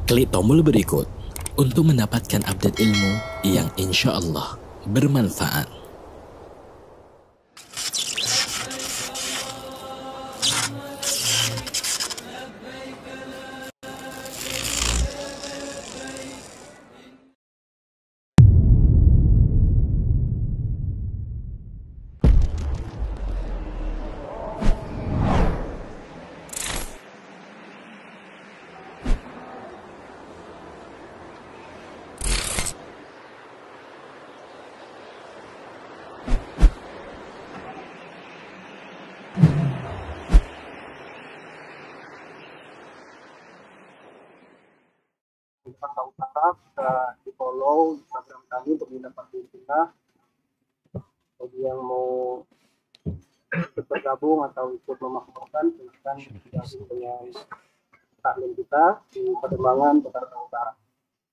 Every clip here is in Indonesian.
Klik tombol berikut untuk mendapatkan update ilmu yang insya Allah bermanfaat. Jakarta Utara bisa di follow Instagram kami untuk mendapatkan kita. Bagi yang mau ikut bergabung atau ikut memakmurkan, silakan bergabung dengan taklim kita di Pademangan, Jakarta Utara.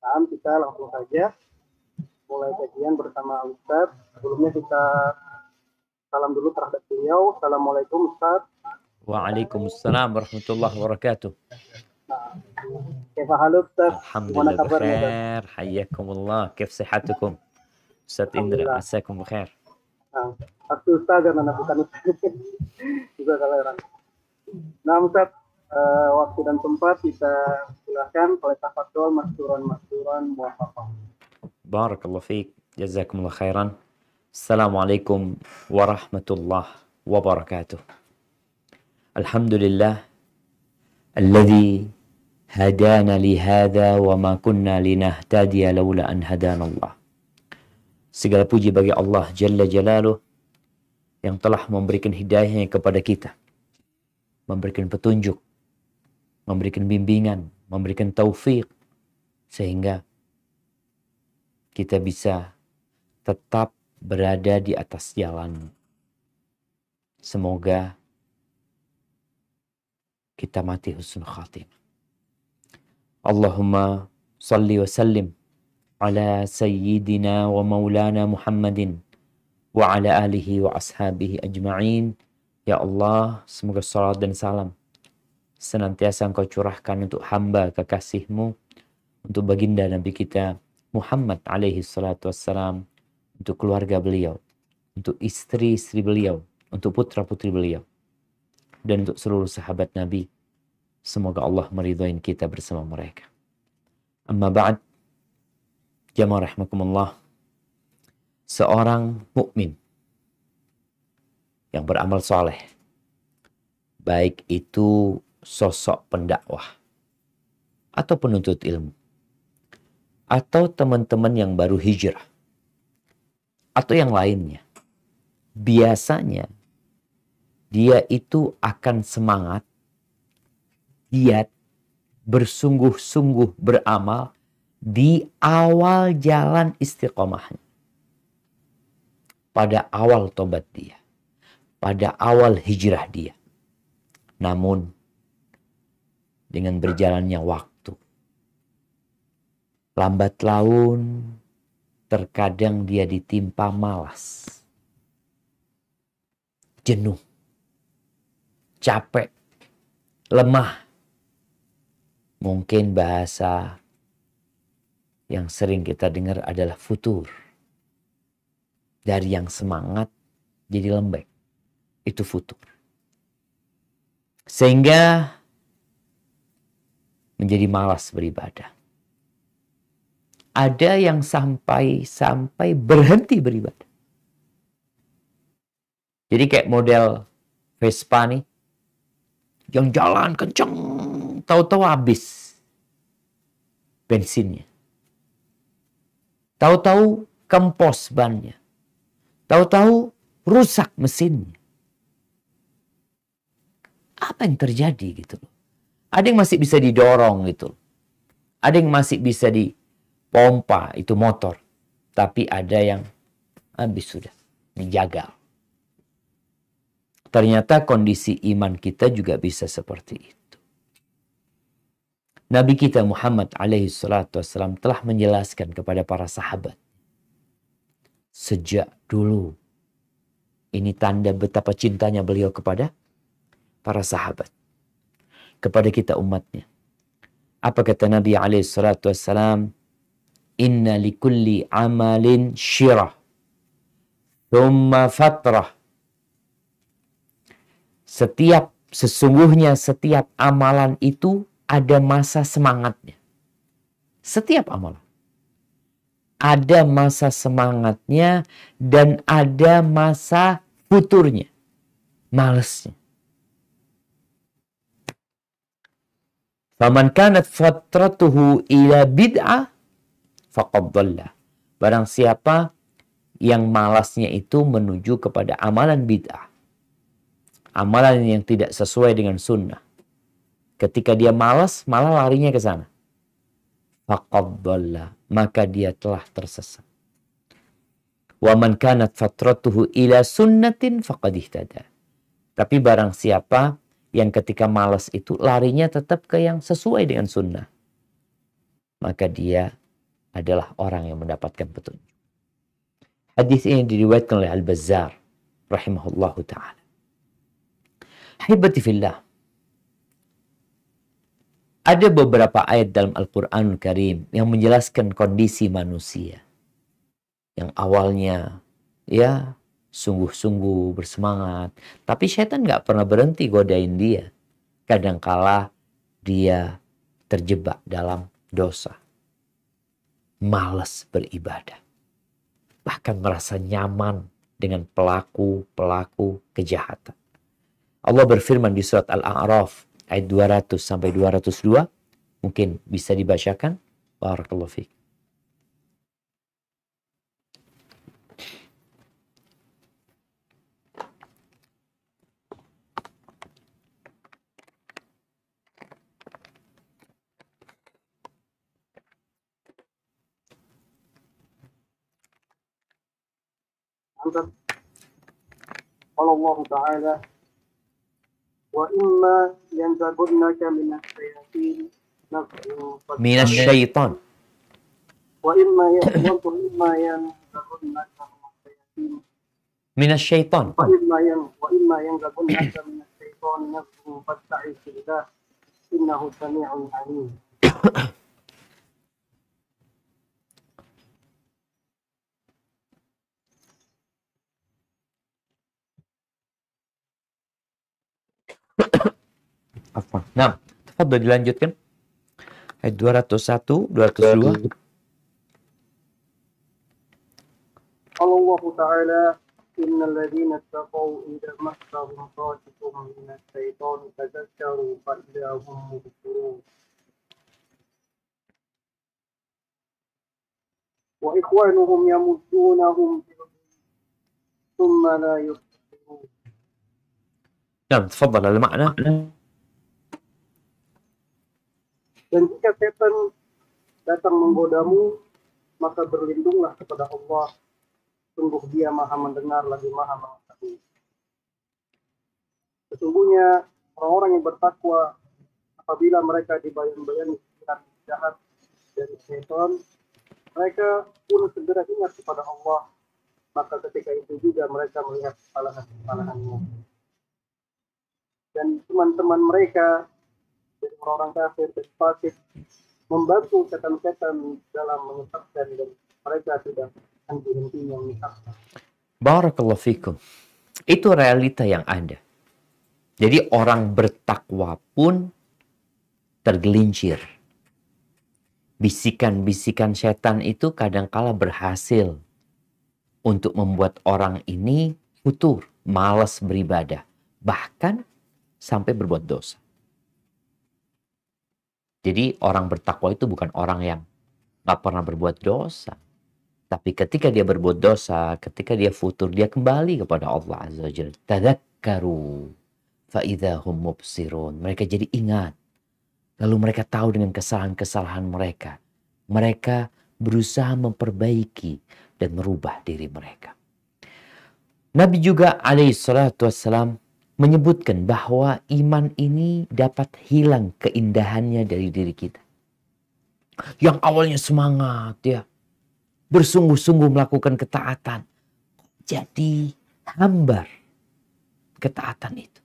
Nah, kita langsung saja mulai kajian bersama Ustaz. Sebelumnya kita salam dulu terhadap beliau. Assalamualaikum Ustaz. Waalaikumsalam warahmatullahi wabarakatuh. كيف حالك أستاذ؟ Alhamdulillah bikhair. Hayyakumullah. Kif sihatukum? Ustaz Indra, asakum bikhair. Aku Ustaz karena bukan Ustaz. Juga kalian. Nah Ustaz, waktu dan tempat kita silakan. Oleh tafadhol masduran muwafaqah. Barakallahu fiik. Jazakumullah khairan. Assalamualaikum warahmatullahi wabarakatuh. Alhamdulillah alladzi hadana lihada wa ma kunna linahtadiya laula an hadana Allah. Segala puji bagi Allah Jalla Jalaluh yang telah memberikan hidayahnya kepada kita, memberikan petunjuk, memberikan bimbingan, memberikan taufik, sehingga kita bisa tetap berada di atas jalan. Semoga kita mati husnul khatimah. Allahumma salli wa sallim ala sayyidina wa maulana Muhammadin wa ala alihi wa ashabihi ajma'in. Ya Allah, semoga salat dan salam senantiasa Engkau curahkan untuk hamba kekasih-Mu, untuk baginda Nabi kita Muhammad alaihi salatu wassalam, untuk keluarga beliau, untuk istri-istri beliau, untuk putra-putri beliau, dan untuk seluruh sahabat Nabi. Semoga Allah meridhoin kita bersama mereka. Amma ba'd, jamaah rahimakumullah. Seorang mukmin yang beramal soleh, baik itu sosok pendakwah atau penuntut ilmu, atau teman-teman yang baru hijrah, atau yang lainnya, biasanya dia itu akan semangat, giat, bersungguh-sungguh beramal di awal jalan istiqomahnya. Pada awal tobat dia, pada awal hijrah dia. Namun, dengan berjalannya waktu, lambat laun, terkadang dia ditimpa malas, jenuh, capek, lemah. Mungkin bahasa yang sering kita dengar adalah futur. Dari yang semangat jadi lembek. Itu futur. Sehingga menjadi malas beribadah. Ada yang sampai berhenti beribadah. Jadi kayak model Vespa nih, yang jalan kenceng, tahu-tahu habis bensinnya. Tahu-tahu kempos bannya. Tahu-tahu rusak mesinnya. Apa yang terjadi gitu loh. Ada yang masih bisa didorong gitu. Ada yang masih bisa dipompa, itu motor. Tapi ada yang habis sudah, dijagal. Ternyata kondisi iman kita juga bisa seperti itu. Nabi kita Muhammad alaihi salatu wassalam telah menjelaskan kepada para sahabat. Sejak dulu. Ini tanda betapa cintanya beliau kepada para sahabat. Kepada kita umatnya. Apa kata Nabi SAW? Inna likulli amalin syirah, thumma fatrah. Sesungguhnya setiap amalan itu ada masa semangatnya. Setiap amalan. Ada masa semangatnya dan ada masa futurnya. Malesnya. Faman kanat fatratuhu ila bid'ah faqad dhalla. Barang siapa yang malasnya itu menuju kepada amalan bid'ah. Amalan yang tidak sesuai dengan sunnah. Ketika dia malas, malah larinya ke sana. Faqad dhalla. Maka dia telah tersesat. Wa man kanat fatratuhu ila sunnatin faqad ihtada. Tapi barang siapa yang ketika malas itu larinya tetap ke yang sesuai dengan sunnah, maka dia adalah orang yang mendapatkan petunjuk. Hadis ini diriwayatkan oleh Al-Bazzar rahimahullahu ta'ala. Ahibati fillah. Ada beberapa ayat dalam Al-Quranul Karim yang menjelaskan kondisi manusia. Yang awalnya ya sungguh-sungguh bersemangat. Tapi setan gak pernah berhenti godain dia. Kadangkala dia terjebak dalam dosa. Malas beribadah. Bahkan merasa nyaman dengan pelaku-pelaku kejahatan. Allah berfirman di surat Al-A'raf ayat 200 sampai 202. Mungkin bisa dibacakan. Barakallahu fiik. قال الله تعالى وإما ينزغنك من الشياطين نزغ من الشيطان. وإما ينزغنك من الشياطين من الشيطان. وإما ينزغنك من الشيطان نزغ فاستعذ بالله إنه سميع عليم. Nah, tafadhol dilanjutkan. Ayat 201, 202. Allah Ta'ala innal ladzina taqaw idza massahum ta'ifun minas syaitani tadhakkaru fa idza hum mubsirun. Wa ikhwanuhum yamuddunahum thumma la yubsirun. Nah, tafadhol al-makna. Dan jika setan datang menggodamu, maka berlindunglah kepada Allah. Sungguh dia maha mendengar lagi maha mengetahui. Sesungguhnya orang-orang yang bertakwa, apabila mereka dibayang-bayangi pikiran jahat dari setan, mereka pun segera ingat kepada Allah. Maka ketika itu juga mereka melihat kesalahan-kesalahannya. Dan teman-teman mereka, jadi orang-orang kafir dan fasik, membantu setan-setan dalam menyesatkan, dan mereka tidak henti-hentinya menyesatkan. Barakallahu fikum. Itu realita yang ada. Jadi orang bertakwa pun tergelincir. Bisikan-bisikan setan itu kadangkala berhasil untuk membuat orang ini futur, malas beribadah, bahkan sampai berbuat dosa. Jadi orang bertakwa itu bukan orang yang gak pernah berbuat dosa. Tapi ketika dia berbuat dosa, ketika dia futur, dia kembali kepada Allah Azza wa Jalla. Tadhakkaru fa idza hum mubsirun. Mereka jadi ingat. Lalu mereka tahu dengan kesalahan-kesalahan mereka. Mereka berusaha memperbaiki dan merubah diri mereka. Nabi juga alaihi salatu wassalam menyebutkan bahwa iman ini dapat hilang keindahannya dari diri kita. Yang awalnya semangat ya, bersungguh-sungguh melakukan ketaatan, jadi hambar ketaatan itu.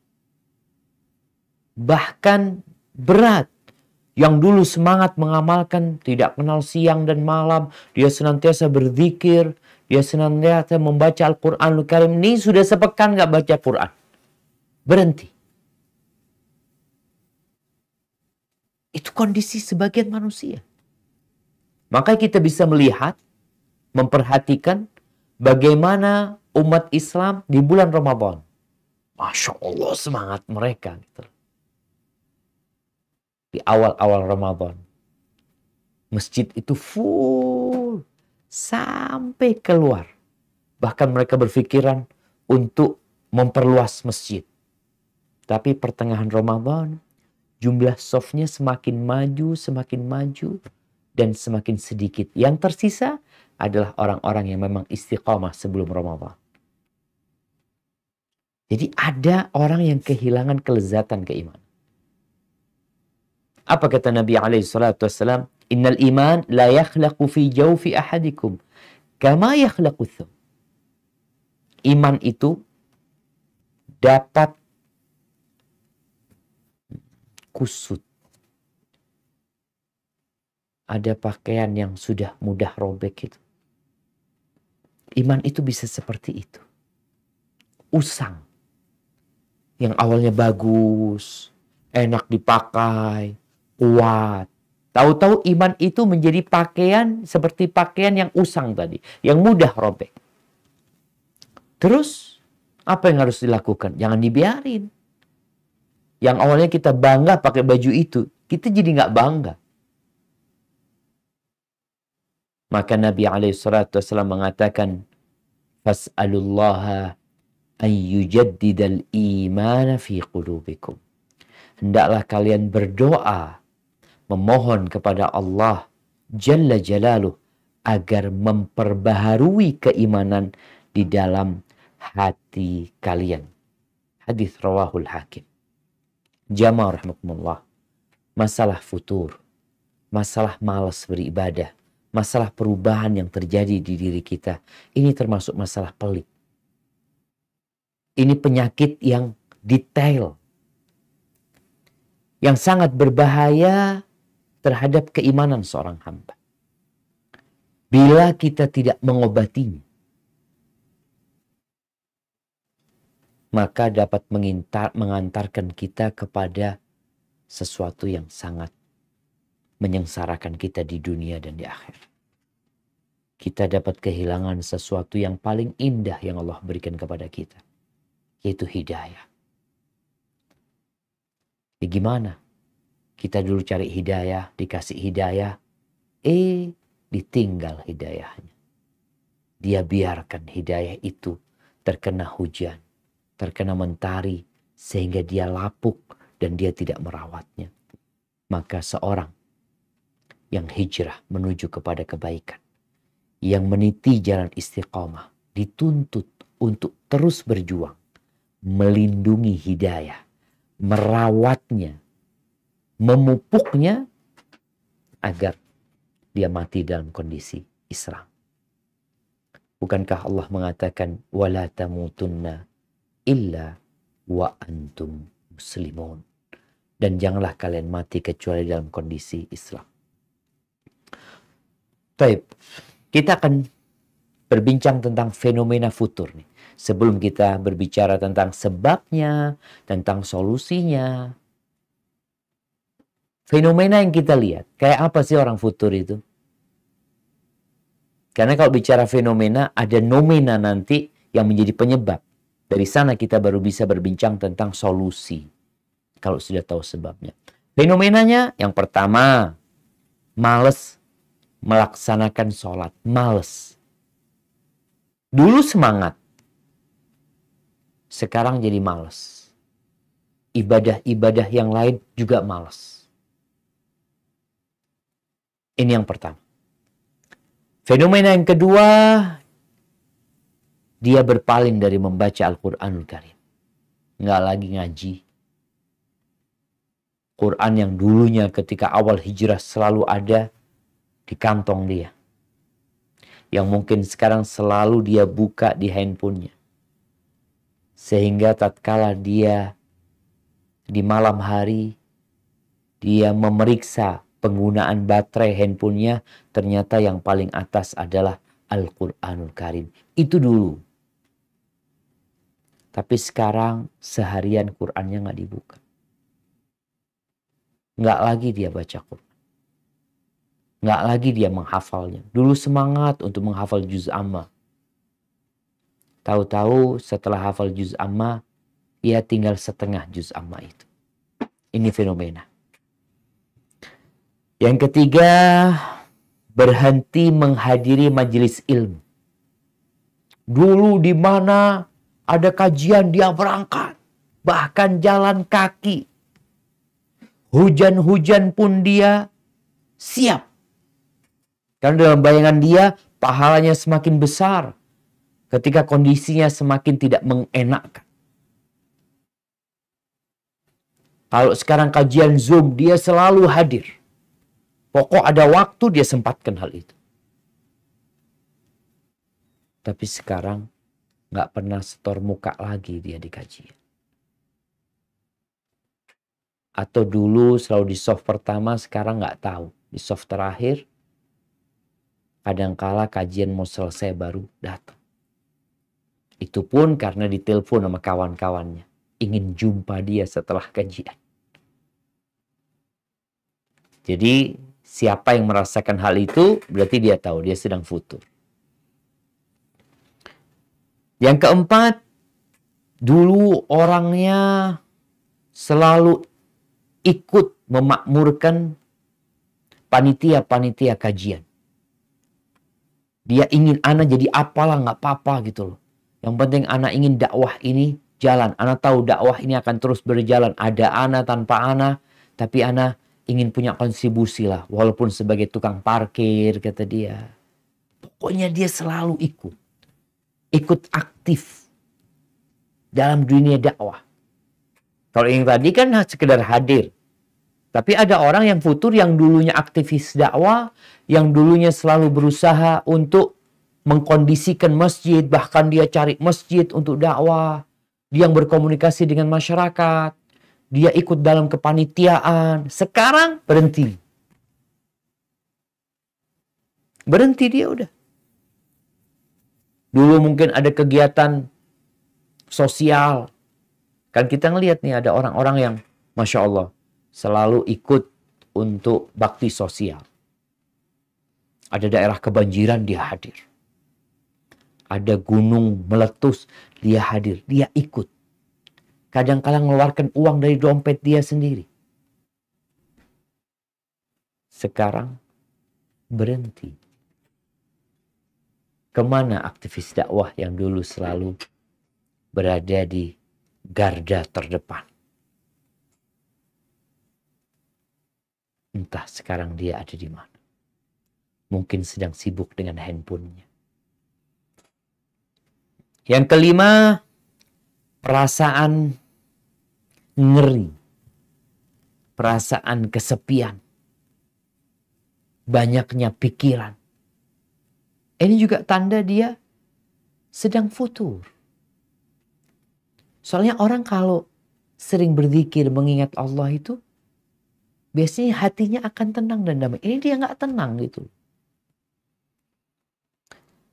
Bahkan berat Yang dulu semangat mengamalkan, tidak kenal siang dan malam, dia senantiasa berzikir, dia senantiasa membaca Al-Quranul Karim. Ini sudah sepekan nggak baca Quran. Berhenti. Itu kondisi sebagian manusia. Maka kita bisa melihat, memperhatikan bagaimana umat Islam di bulan Ramadan. Masya Allah semangat mereka. Gitu. Di awal-awal Ramadan. Masjid itu full. Sampai keluar. Bahkan mereka berpikiran untuk memperluas masjid. Tapi pertengahan Ramadan, jumlah softnya semakin maju, dan semakin sedikit. Yang tersisa adalah orang-orang yang memang istiqamah sebelum Ramadan. Jadi ada orang yang kehilangan kelezatan keimanan. Apa kata Nabi SAW? Innal iman la yakhlaqu fi jawfi ahadikum kama yakhlaqu thum. Iman itu dapat kusut. Ada pakaian yang sudah mudah robek itu. Iman itu bisa seperti itu. Usang. Yang awalnya bagus, enak dipakai, kuat. Tahu-tahu iman itu menjadi pakaian seperti pakaian yang usang tadi. Yang mudah robek. Terus, apa yang harus dilakukan? Jangan dibiarin. Yang awalnya kita bangga pakai baju itu, kita jadi nggak bangga. Maka Nabi SAW mengatakan, Fas'alullaha an yujaddidal imana fi qulubikum. Hendaklah kalian berdoa, memohon kepada Allah Jalla Jalaluh agar memperbaharui keimanan di dalam hati kalian. Hadis rawahul Hakim. Jamaah rahmatullah. Masalah futur, masalah malas beribadah, masalah perubahan yang terjadi di diri kita, ini termasuk masalah pelik. Ini penyakit yang detail, yang sangat berbahaya terhadap keimanan seorang hamba. Bila kita tidak mengobatinya, maka dapat mengantarkan kita kepada sesuatu yang sangat menyengsarakan kita di dunia dan di akhirat. Kita dapat kehilangan sesuatu yang paling indah yang Allah berikan kepada kita, yaitu hidayah. Gimana? Kita dulu cari hidayah, dikasih hidayah, ditinggal hidayahnya. Dia biarkan hidayah itu terkena hujan, terkena mentari, sehingga dia lapuk dan dia tidak merawatnya. Maka seorang yang hijrah menuju kepada kebaikan, yang meniti jalan istiqamah, dituntut untuk terus berjuang, melindungi hidayah, merawatnya, memupuknya, agar dia mati dalam kondisi Islam. Bukankah Allah mengatakan, وَلَا تَمُوتُنَّ إِلَّا وَأَنْتُمْ مُسْلِمُونَ. Dan janganlah kalian mati kecuali dalam kondisi Islam. Baik, kita akan berbincang tentang fenomena futur nih. Sebelum kita berbicara tentang sebabnya, tentang solusinya. Fenomena yang kita lihat, kayak apa sih orang futur itu? Karena kalau bicara fenomena, ada nomena nanti yang menjadi penyebab. Dari sana kita baru bisa berbincang tentang solusi. Kalau sudah tahu sebabnya. Fenomenanya yang pertama, malas melaksanakan sholat. Malas. Dulu semangat. Sekarang jadi malas. Ibadah-ibadah yang lain juga malas. Ini yang pertama. Fenomena yang kedua, dia berpaling dari membaca Al-Quranul Karim. Nggak lagi ngaji. Quran yang dulunya ketika awal hijrah selalu ada di kantong dia. Yang mungkin sekarang selalu dia buka di handphonenya. Sehingga tatkala dia di malam hari dia memeriksa penggunaan baterai handphonenya, ternyata yang paling atas adalah Al-Quranul Karim. Itu dulu. Tapi sekarang seharian Qurannya nggak dibuka. Nggak lagi dia baca Quran. Nggak lagi dia menghafalnya. Dulu semangat untuk menghafal juz amma. Tahu-tahu setelah hafal juz amma, ia tinggal setengah juz amma itu. Ini fenomena. Yang ketiga, berhenti menghadiri majelis ilmu. Dulu di mana ada kajian dia berangkat. Bahkan jalan kaki. Hujan-hujan pun dia siap. Karena dalam bayangan dia, pahalanya semakin besar ketika kondisinya semakin tidak mengenakkan. Kalau sekarang kajian Zoom, dia selalu hadir. Pokok ada waktu dia sempatkan hal itu. Tapi sekarang nggak pernah setor muka lagi dia di kajian. Atau dulu selalu di soft pertama, sekarang nggak tahu. Di soft terakhir, kadangkala kajian mau selesai baru datang. Itu pun karena ditelepon sama kawan-kawannya. Ingin jumpa dia setelah kajian. Jadi siapa yang merasakan hal itu, berarti dia tahu dia sedang futur. Yang keempat, dulu orangnya selalu ikut memakmurkan panitia-panitia kajian. Dia ingin anak jadi apalah nggak apa-apa gitu loh. Yang penting anak ingin dakwah ini jalan. Anak tahu dakwah ini akan terus berjalan. Ada anak tanpa anak, tapi anak ingin punya kontribusi lah. Walaupun sebagai tukang parkir, kata dia. Pokoknya dia selalu ikut. Ikut aktif dalam dunia dakwah. Kalau yang tadi kan sekedar hadir. Tapi ada orang yang futur yang dulunya aktivis dakwah, yang dulunya selalu berusaha untuk mengkondisikan masjid, bahkan dia cari masjid untuk dakwah. Dia yang berkomunikasi dengan masyarakat. Dia ikut dalam kepanitiaan. Sekarang berhenti. Berhenti dia udah. Dulu mungkin ada kegiatan sosial. Kan kita ngelihat nih ada orang-orang yang Masya Allah selalu ikut untuk bakti sosial. Ada daerah kebanjiran dia hadir. Ada gunung meletus dia hadir. Dia ikut. Kadang-kadang mengeluarkan uang dari dompet dia sendiri. Sekarang berhenti. Kemana aktivis dakwah yang dulu selalu berada di garda terdepan? Entah sekarang dia ada di mana. Mungkin sedang sibuk dengan handphonenya. Yang kelima, perasaan ngeri. Perasaan kesepian. Banyaknya pikiran. Ini juga tanda dia sedang futur. Soalnya orang kalau sering berzikir mengingat Allah itu, biasanya hatinya akan tenang dan damai. Ini dia nggak tenang gitu.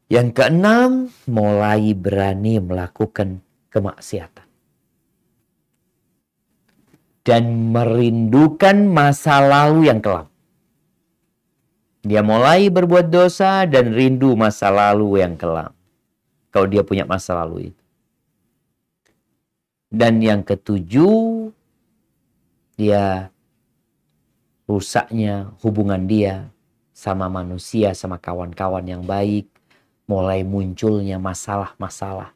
Yang keenam, mulai berani melakukan kemaksiatan. Dan merindukan masa lalu yang kelam. Dia mulai berbuat dosa dan rindu masa lalu yang kelam. Kalau dia punya masa lalu itu. Dan yang ketujuh, dia rusaknya hubungan dia sama manusia, sama kawan-kawan yang baik. Mulai munculnya masalah-masalah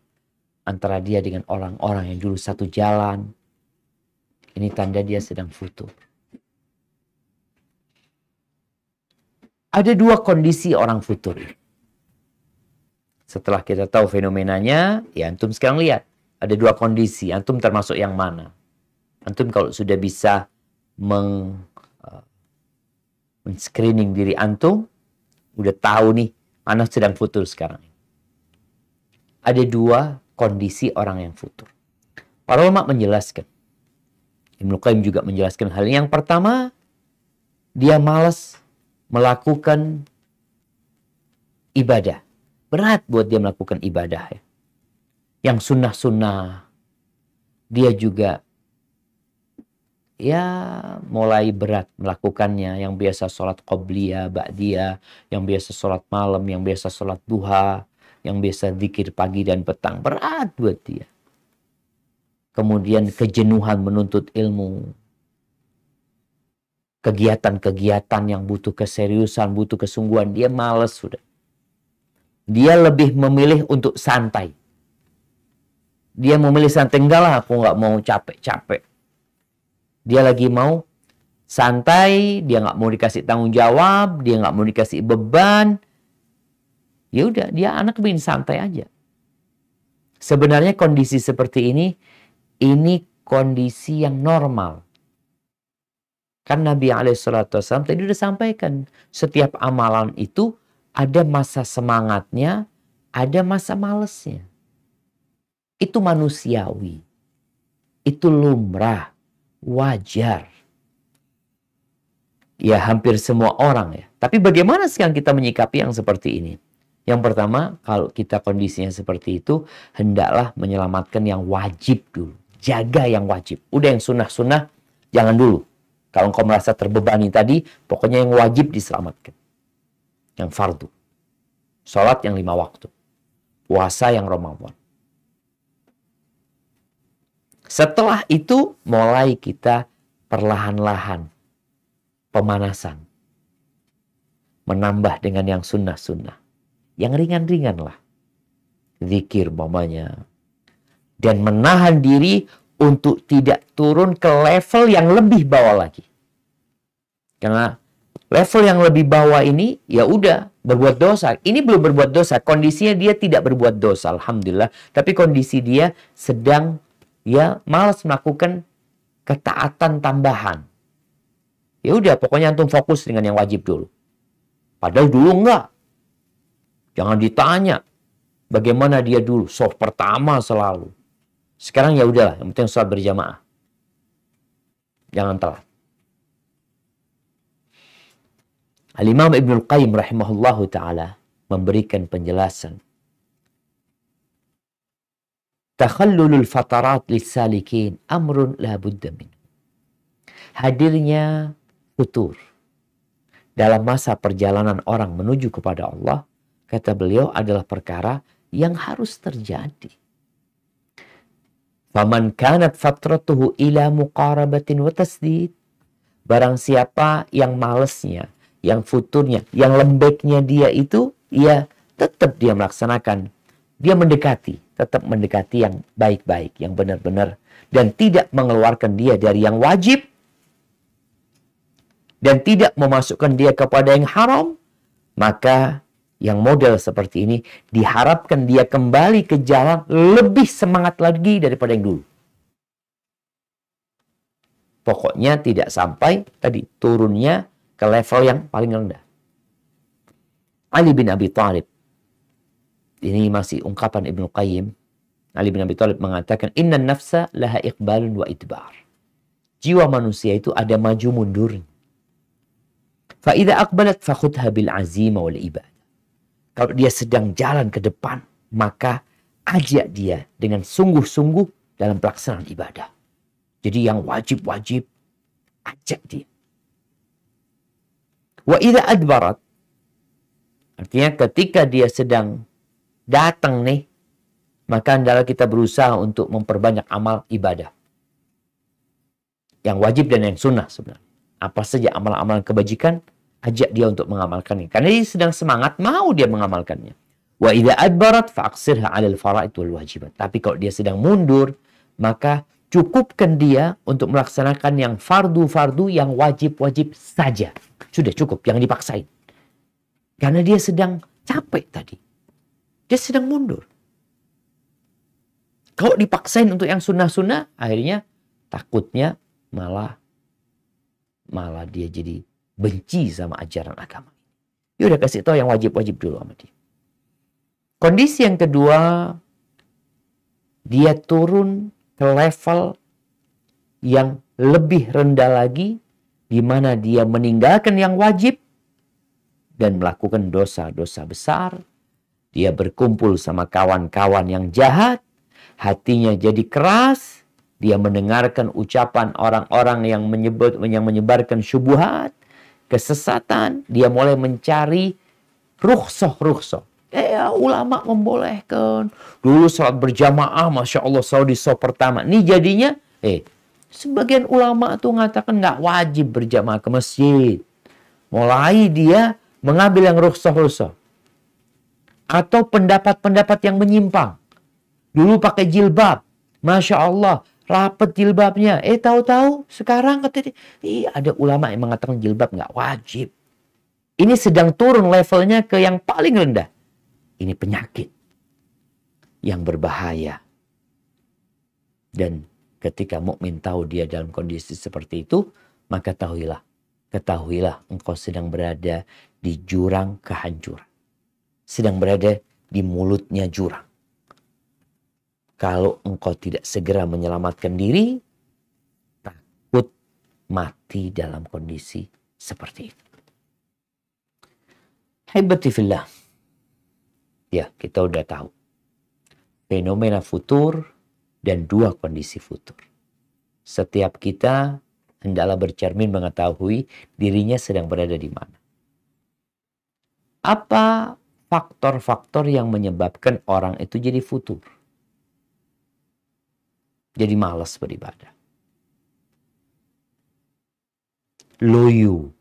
antara dia dengan orang-orang yang dulu satu jalan. Ini tanda dia sedang futur. Ada dua kondisi orang futur. Setelah kita tahu fenomenanya, ya antum sekarang lihat. Ada dua kondisi. Antum termasuk yang mana? Antum kalau sudah bisa men-screening diri antum, udah tahu nih, mana sedang futur sekarang. Ada dua kondisi orang yang futur. Para ulama menjelaskan. Ibnu Qayyim juga menjelaskan hal yang pertama, dia malas melakukan ibadah. Berat buat dia melakukan ibadah ya. Yang sunnah-sunnah dia juga ya mulai berat melakukannya. Yang biasa sholat qobliyah, ba'diyah, yang biasa sholat malam, yang biasa sholat duha, yang biasa zikir pagi dan petang. Berat buat dia. Kemudian kejenuhan menuntut ilmu. Kegiatan-kegiatan yang butuh keseriusan, butuh kesungguhan. Dia malas sudah. Dia lebih memilih untuk santai. Dia memilih santai. Enggak lah, aku nggak mau capek-capek. Dia lagi mau santai. Dia nggak mau dikasih tanggung jawab. Dia nggak mau dikasih beban. Ya udah, dia anak ingin santai aja. Sebenarnya kondisi seperti ini kondisi yang normal. Kan Nabi SAW tadi udah sampaikan, setiap amalan itu ada masa semangatnya, ada masa malesnya. Itu manusiawi. Itu lumrah, wajar. Ya hampir semua orang ya. Tapi bagaimana sekarang kita menyikapi yang seperti ini? Yang pertama, kalau kita kondisinya seperti itu, hendaklah menyelamatkan yang wajib dulu. Jaga yang wajib. Udah yang sunnah-sunnah, jangan dulu. Kalau engkau merasa terbebani tadi, pokoknya yang wajib diselamatkan. Yang fardu. Sholat yang 5 waktu. Puasa yang Ramadan. Setelah itu, mulai kita perlahan-lahan pemanasan. Menambah dengan yang sunnah-sunnah. Yang ringan-ringan lah. Zikir mamanya. Dan menahan diri untuk tidak turun ke level yang lebih bawah lagi. Karena level yang lebih bawah ini, ya udah berbuat dosa. Ini belum berbuat dosa. Kondisinya dia tidak berbuat dosa, alhamdulillah. Tapi kondisi dia sedang ya malas melakukan ketaatan tambahan. Ya udah, pokoknya antum fokus dengan yang wajib dulu. Padahal dulu enggak. Jangan ditanya bagaimana dia dulu. Soft pertama selalu. Sekarang ya udahlah, yang penting sholat berjamaah. Jangan telat. Al-Imam Ibnul Qayyim rahimahullahu ta'ala memberikan penjelasan. Takhallulul fatarat lissalikin amrun la budda min. Hadirnya futur dalam masa perjalanan orang menuju kepada Allah, kata beliau, adalah perkara yang harus terjadi. Faman kanat fatratuhu ila muqarabatin wa tasdid. Barang siapa yang malesnya, yang futurnya, yang lembeknya dia itu, ya tetap dia melaksanakan. Dia mendekati, tetap mendekati yang baik-baik, yang benar-benar. Dan tidak mengeluarkan dia dari yang wajib. Dan tidak memasukkan dia kepada yang haram. Maka yang model seperti ini diharapkan dia kembali ke jalan lebih semangat lagi daripada yang dulu. Pokoknya tidak sampai tadi turunnya ke level yang paling rendah. Ali bin Abi Thalib, ini masih ungkapan Ibnu Qayyim. Ali bin Abi Thalib mengatakan, innan nafsa laha iqbalun wa idbar. Jiwa manusia itu ada maju mundur. Fa idza aqbalat fakhudha bil azima wal ibadah. Kalau dia sedang jalan ke depan, maka ajak dia dengan sungguh-sungguh dalam pelaksanaan ibadah. Jadi yang wajib-wajib, ajak dia. Wa idza adbarat, artinya ketika dia sedang datang nih, maka hendaklah kita berusaha untuk memperbanyak amal ibadah. Yang wajib dan yang sunnah sebenarnya. Apa saja amalan-amalan kebajikan, ajak dia untuk mengamalkannya. Karena dia sedang semangat, mau dia mengamalkannya. Wa idza adbarat fa'aqsirha 'alal fara'id wal wajibat. Tapi kalau dia sedang mundur, maka cukupkan dia untuk melaksanakan yang fardu-fardu, yang wajib-wajib saja. Sudah cukup, jangan dipaksain. Karena dia sedang capek tadi. Dia sedang mundur. Kalau dipaksain untuk yang sunnah-sunnah, akhirnya takutnya malah dia jadi benci sama ajaran agama. Ya udah, kasih tahu yang wajib-wajib dulu sama dia. Kondisi yang kedua, dia turun ke level yang lebih rendah lagi di mana dia meninggalkan yang wajib dan melakukan dosa-dosa besar. Dia berkumpul sama kawan-kawan yang jahat, hatinya jadi keras, dia mendengarkan ucapan orang-orang yang menyebarkan syubhat, kesesatan, dia mulai mencari rukhsah. Ulama membolehkan. Dulu salat berjamaah, Masya Allah, selalu di shaf pertama. Ini jadinya, sebagian ulama tuh mengatakan nggak wajib berjamaah ke masjid. Mulai dia mengambil yang rukhsah. Atau pendapat-pendapat yang menyimpang. Dulu pakai jilbab. Masya Allah, rapat jilbabnya. Tahu-tahu sekarang katanya, ada ulama yang mengatakan jilbab nggak wajib. Ini sedang turun levelnya ke yang paling rendah. Ini penyakit yang berbahaya. Dan ketika mukmin tahu dia dalam kondisi seperti itu, maka ketahuilah engkau sedang berada di jurang kehancuran. Sedang berada di mulutnya jurang. Kalau engkau tidak segera menyelamatkan diri, takut mati dalam kondisi seperti itu. Haibati fillah. Ya, kita udah tahu. Fenomena futur dan dua kondisi futur. Setiap kita hendaklah bercermin mengetahui dirinya sedang berada di mana. Apa faktor-faktor yang menyebabkan orang itu jadi futur? Jadi malas beribadah. Loyo.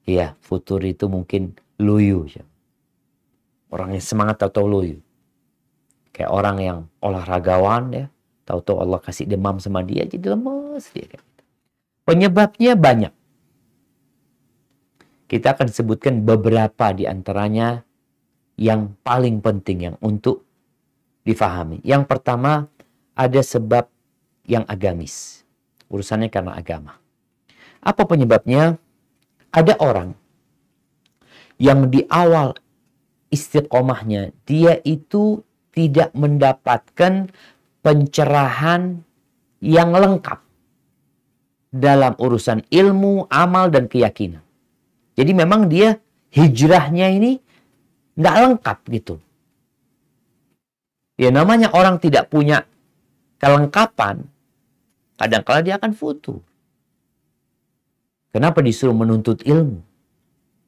Ya, futur itu mungkin loyo. Orang yang semangat tahu-tahu loyo. Kayak orang yang olahragawan ya. Tahu-tahu Allah kasih demam sama dia, jadi lemes dia. Penyebabnya banyak. Kita akan sebutkan beberapa di antaranya yang paling penting yang untuk difahami. Yang pertama, ada sebab yang agamis. Urusannya karena agama. Apa penyebabnya? Ada orang yang di awal istiqomahnya, dia itu tidak mendapatkan pencerahan yang lengkap dalam urusan ilmu, amal, dan keyakinan. Jadi memang dia hijrahnya ini nggak lengkap gitu. Ya namanya orang tidak punya kelengkapan, kadang-kala dia akan futur. Kenapa disuruh menuntut ilmu?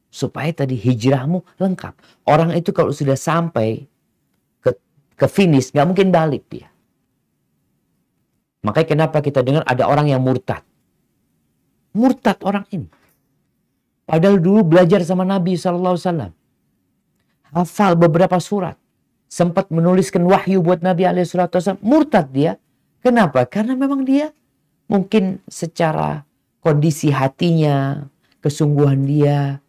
Supaya tadi hijrahmu lengkap. Orang itu kalau sudah sampai ke finish, nggak mungkin balik dia. Makanya kenapa kita dengar ada orang yang murtad. Murtad orang ini. Padahal dulu belajar sama Nabi SAW. Hafal beberapa surat. Sempat menuliskan wahyu buat Nabi SAW. Murtad dia. Kenapa? Karena memang dia mungkin secara kondisi hatinya, kesungguhan dia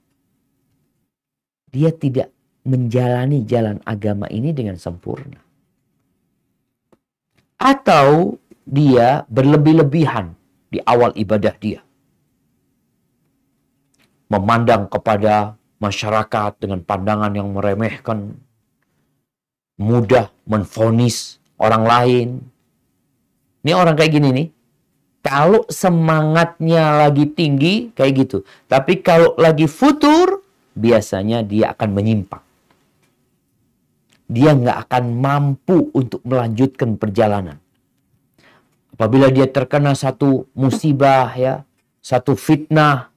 tidak menjalani jalan agama ini dengan sempurna. Atau dia berlebih-lebihan di awal ibadah dia. Memandang kepada masyarakat dengan pandangan yang meremehkan. Mudah menvonis orang lain. Ini orang kayak gini nih. Kalau semangatnya lagi tinggi, kayak gitu. Tapi kalau lagi futur, biasanya dia akan menyimpang. Dia nggak akan mampu untuk melanjutkan perjalanan. Apabila dia terkena satu musibah, ya, satu fitnah,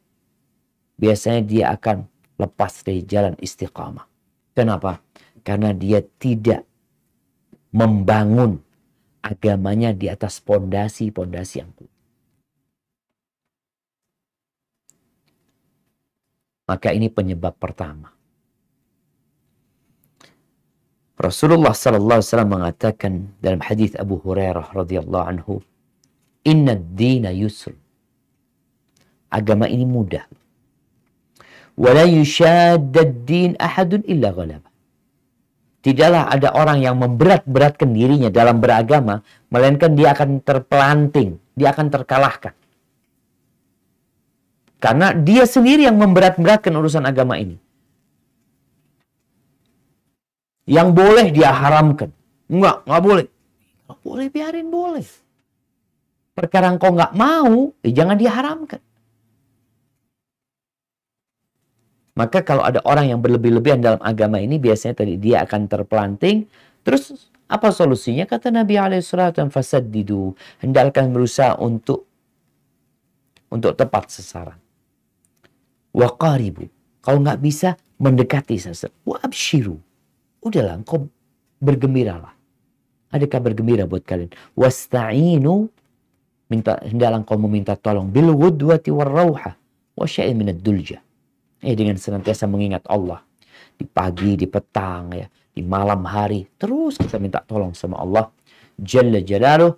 biasanya dia akan lepas dari jalan istiqamah. Kenapa? Karena dia tidak membangun agamanya di atas pondasi-pondasi yang kuat. Maka ini penyebab pertama. Rasulullah SAW mengatakan dalam hadis Abu Hurairah radhiyallahu anhu, "Inna ad-dina yusr." Agama ini mudah. "Wala yushadda ad-din ahadun illa ghalaba." Tidaklah ada orang yang memberat-beratkan dirinya dalam beragama, melainkan dia akan terpelanting, dia akan terkalahkan. Karena dia sendiri yang memberat-beratkan urusan agama ini. Yang boleh dia haramkan. Enggak boleh. Enggak boleh, biarin boleh. Perkara engkau enggak mau, jangan diharamkan. Maka kalau ada orang yang berlebih-lebihan dalam agama ini, biasanya tadi dia akan terpelanting. Terus apa solusinya? Kata Nabi alaihissalam, fasaddidu, hendakkan berusaha untuk tepat sasaran. Wa qaribu, kalau nggak bisa mendekati sasaran. Wa abshiru, udahlah engkau bergembiralah. Ada kabar gembira buat kalian. Wasta'inu, hendaklah engkau meminta tolong bil ghudwati war rauha wa syai'in minad dulja. Dengan senantiasa mengingat Allah di pagi, di petang, ya, di malam hari, terus kita minta tolong sama Allah Jalla Jalaluh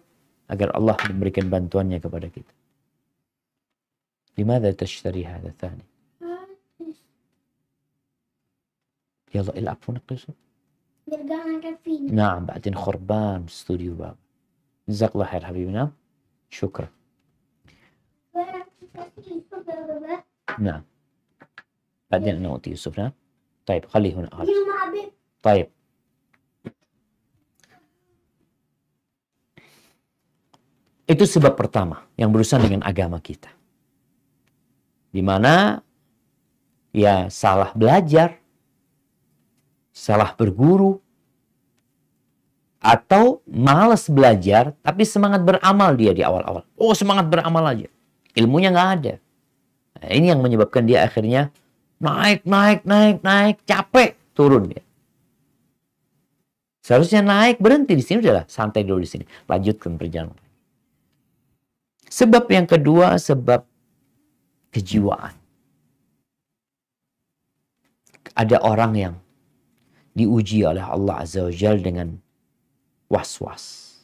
agar Allah memberikan bantuannya kepada kita. Limadha tashtari hadha thani? Yalla il'ab ونقصه. نعم بعدين خربان استوديو باب. جزاك الله خير حبيبي. نعم شكرا. نعم بعدين أنا أعطي يوسف. نعم طيب خليه هنا خلاص. طيب itu sebab pertama yang berurusan dengan agama kita, di mana ya salah belajar, salah berguru, atau malas belajar tapi semangat beramal dia di awal-awal. Oh, semangat beramal aja, ilmunya nggak ada. Nah, ini yang menyebabkan dia akhirnya naik, capek, turun dia. Seharusnya naik, berhenti di sini, udahlah santai dulu di sini, lanjutkan perjalanan. Sebab yang kedua, sebab kejiwaan. Ada orang yang diuji oleh Allah Azza wa Jalla dengan was-was,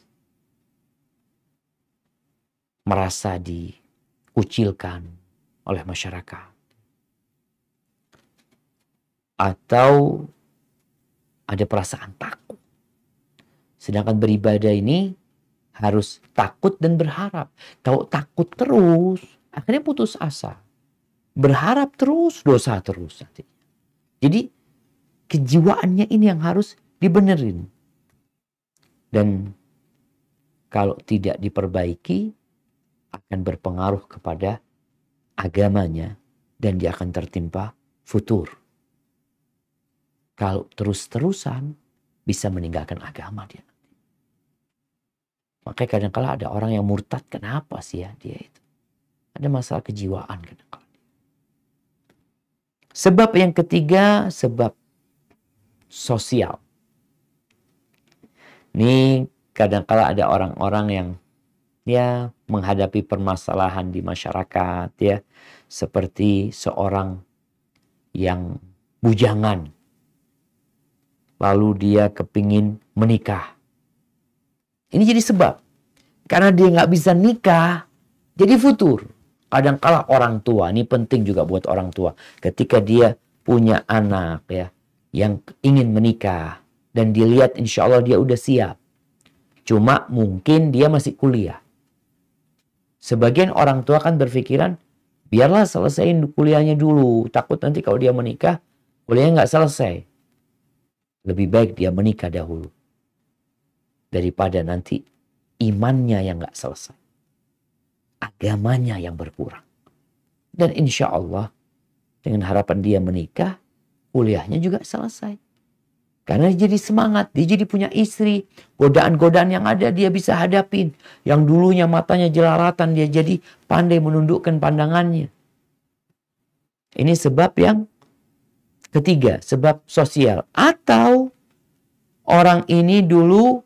merasa dikucilkan oleh masyarakat, atau ada perasaan takut. Sedangkan beribadah ini harus takut dan berharap. Kalau takut terus, akhirnya putus asa. Berharap terus, dosa terus. Jadi kejiwaannya ini yang harus dibenerin. Dan kalau tidak diperbaiki, akan berpengaruh kepada agamanya dan dia akan tertimpa futur. Kalau terus-terusan bisa meninggalkan agama dia. Makanya kadang-kala ada orang yang murtad. Kenapa sih ya dia itu? Ada masalah kejiwaan kadang-kala. Sebab yang ketiga, sebab sosial. Ini kadang-kala ada orang-orang yang ya menghadapi permasalahan di masyarakat, ya, seperti seorang yang bujangan, lalu dia kepingin menikah. Ini jadi sebab, karena dia nggak bisa nikah, jadi futur. Kadang-kala orang tua, ini penting juga buat orang tua, ketika dia punya anak ya yang ingin menikah dan dilihat insya Allah dia udah siap, cuma mungkin dia masih kuliah. Sebagian orang tua kan berpikiran, biarlah selesaiin kuliahnya dulu, takut nanti kalau dia menikah, kuliahnya nggak selesai. Lebih baik dia menikah dahulu, daripada nanti imannya yang nggak selesai, agamanya yang berkurang. Dan insya Allah dengan harapan dia menikah, kuliahnya juga selesai. Karena dia jadi semangat, dia jadi punya istri, godaan-godaan yang ada dia bisa hadapin. Yang dulunya matanya jelalatan, dia jadi pandai menundukkan pandangannya. Ini sebab yang ketiga, sebab sosial. Atau orang ini dulu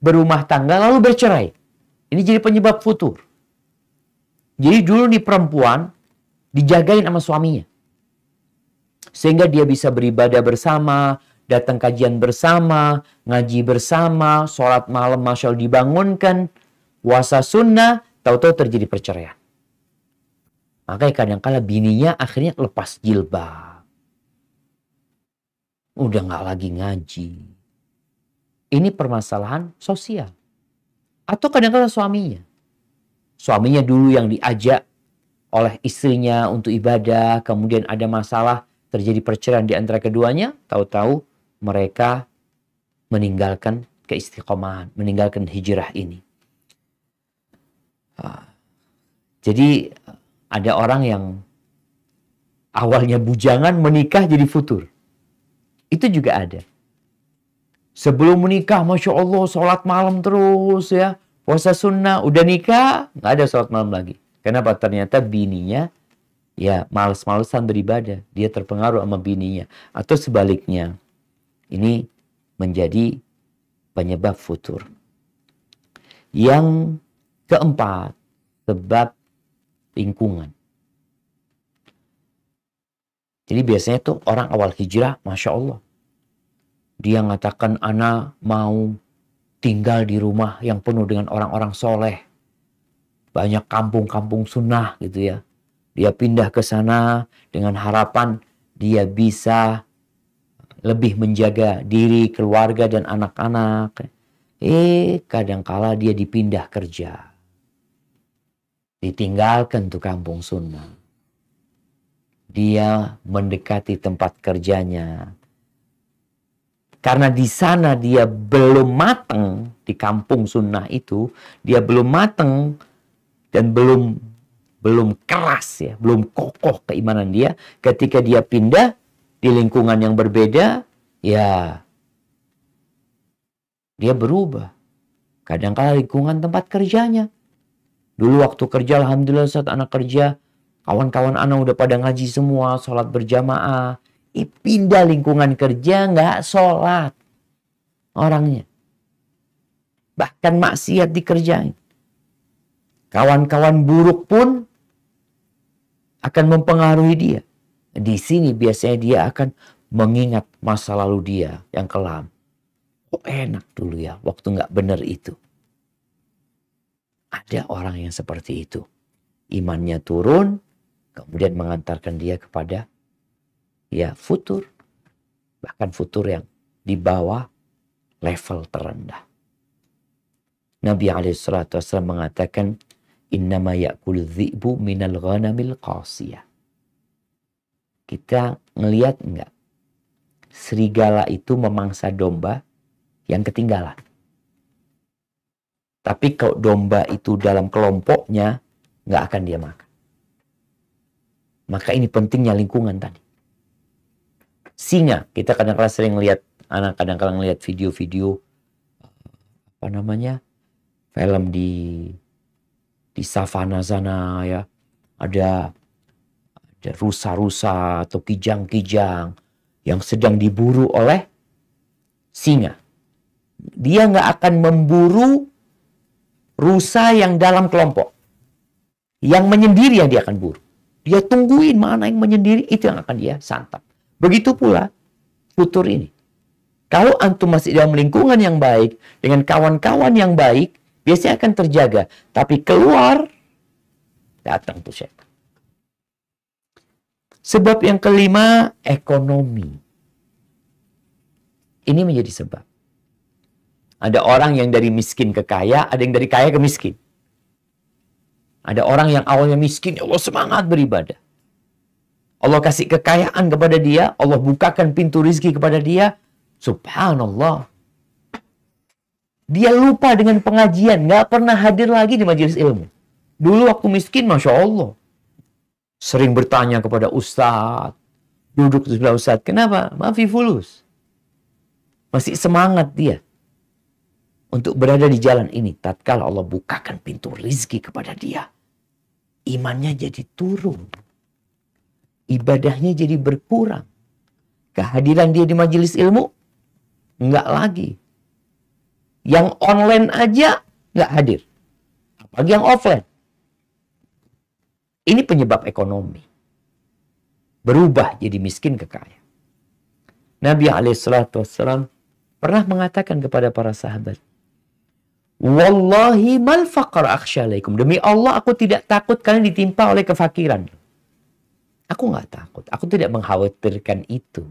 berumah tangga lalu bercerai. Ini jadi penyebab futur. Jadi dulu nih perempuan dijagain sama suaminya, sehingga dia bisa beribadah bersama, datang kajian bersama, ngaji bersama, sholat malam Masya Allah dibangunkan, puasa sunnah, tahu-tahu terjadi perceraian. Makanya kadang-kala bininya akhirnya lepas jilbab, udah nggak lagi ngaji. Ini permasalahan sosial. Atau kadang-kala suaminya dulu yang diajak oleh istrinya untuk ibadah, kemudian ada masalah, terjadi perceraian di antara keduanya, tahu-tahu mereka meninggalkan keistiqomahan, meninggalkan hijrah ini. Jadi ada orang yang awalnya bujangan menikah jadi futur. Itu juga ada. Sebelum menikah, Masya Allah, sholat malam terus ya. Puasa sunnah, udah nikah, nggak ada sholat malam lagi. Kenapa? Ternyata bininya ya males-malesan beribadah. Dia terpengaruh sama bininya. Atau sebaliknya. Ini menjadi penyebab futur. Yang keempat, sebab lingkungan. Jadi biasanya tuh orang awal hijrah, Masya Allah. Dia mengatakan, ana mau tinggal di rumah yang penuh dengan orang-orang soleh. Banyak kampung-kampung sunnah gitu ya. Dia pindah ke sana dengan harapan dia bisa lebih menjaga diri, keluarga, dan anak-anak. Kadangkala dia dipindah kerja. Ditinggalkan tuh kampung sunnah. Dia mendekati tempat kerjanya. Karena di sana dia belum matang, di kampung sunnah itu, dia belum matang dan belum keras ya, belum kokoh keimanan dia. Ketika dia pindah di lingkungan yang berbeda, ya dia berubah. Kadang-kala lingkungan tempat kerjanya. Dulu waktu kerja, alhamdulillah saat anak kerja, kawan-kawan anak udah pada ngaji semua, sholat berjamaah. Pindah lingkungan kerja, nggak sholat orangnya. Bahkan maksiat dikerjain. Kawan-kawan buruk pun akan mempengaruhi dia. Di sini biasanya dia akan mengingat masa lalu dia yang kelam. Oh enak dulu ya, waktu nggak benar itu. Ada orang yang seperti itu. Imannya turun, kemudian mengantarkan dia kepada ya futur. Bahkan futur yang di bawah level terendah. Nabi SAW mengatakan, innama ya'kul dhi'bu minal ghanamil qasiyah. Kita ngelihat enggak? Serigala itu memangsa domba yang ketinggalan. Tapi kalau domba itu dalam kelompoknya, nggak akan dia makan. Maka ini pentingnya lingkungan tadi. Singa, kita kadang-kadang sering lihat, anak kadang-kadang lihat video-video, film di savana sana ya. Ada rusa-rusa atau kijang-kijang yang sedang diburu oleh singa. Dia nggak akan memburu rusa yang dalam kelompok. Yang menyendiri yang dia akan buru. Dia tungguin mana yang menyendiri, itu yang akan dia santap. Begitu pula futur ini. Kalau antum masih dalam lingkungan yang baik, dengan kawan-kawan yang baik, biasanya akan terjaga. Tapi keluar, datang tuh syaitan. Sebab yang kelima, ekonomi. Ini menjadi sebab. Ada orang yang dari miskin ke kaya, ada yang dari kaya ke miskin. Ada orang yang awalnya miskin, ya Allah semangat beribadah. Allah kasih kekayaan kepada dia, Allah bukakan pintu rizki kepada dia. Subhanallah. Dia lupa dengan pengajian, nggak pernah hadir lagi di majelis ilmu. Dulu waktu miskin, Masya Allah. Sering bertanya kepada ustadz, duduk di sebelah ustadz, kenapa? Maafi fulus. Masih semangat dia untuk berada di jalan ini. Tatkala Allah bukakan pintu rizki kepada dia, imannya jadi turun. Ibadahnya jadi berkurang. Kehadiran dia di majelis ilmu, enggak lagi. Yang online aja enggak hadir. Apalagi yang offline. Ini penyebab ekonomi. Berubah jadi miskin ke kaya. Nabi SAW pernah mengatakan kepada para sahabat, Wallahi mal faqar akhsyalaikum. Demi Allah aku tidak takut kalian ditimpa oleh kefakiran. Aku nggak takut. Aku tidak mengkhawatirkan itu.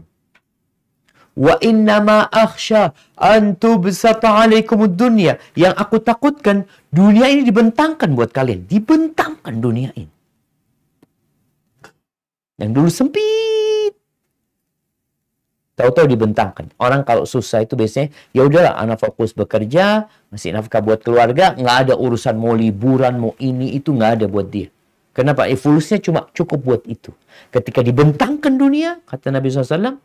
Wa innama akhsha an tubsata alaikumud dunya. Yang aku takutkan, dunia ini dibentangkan buat kalian. Dibentangkan dunia ini. Yang dulu sempit, tahu-tahu dibentangkan. Orang kalau susah itu biasanya, ya udahlah, anak fokus bekerja, masih nafkah buat keluarga, nggak ada urusan mau liburan, mau ini itu nggak ada buat dia. Kenapa? Evolusinya cuma cukup buat itu. Ketika dibentangkan dunia, kata Nabi SAW,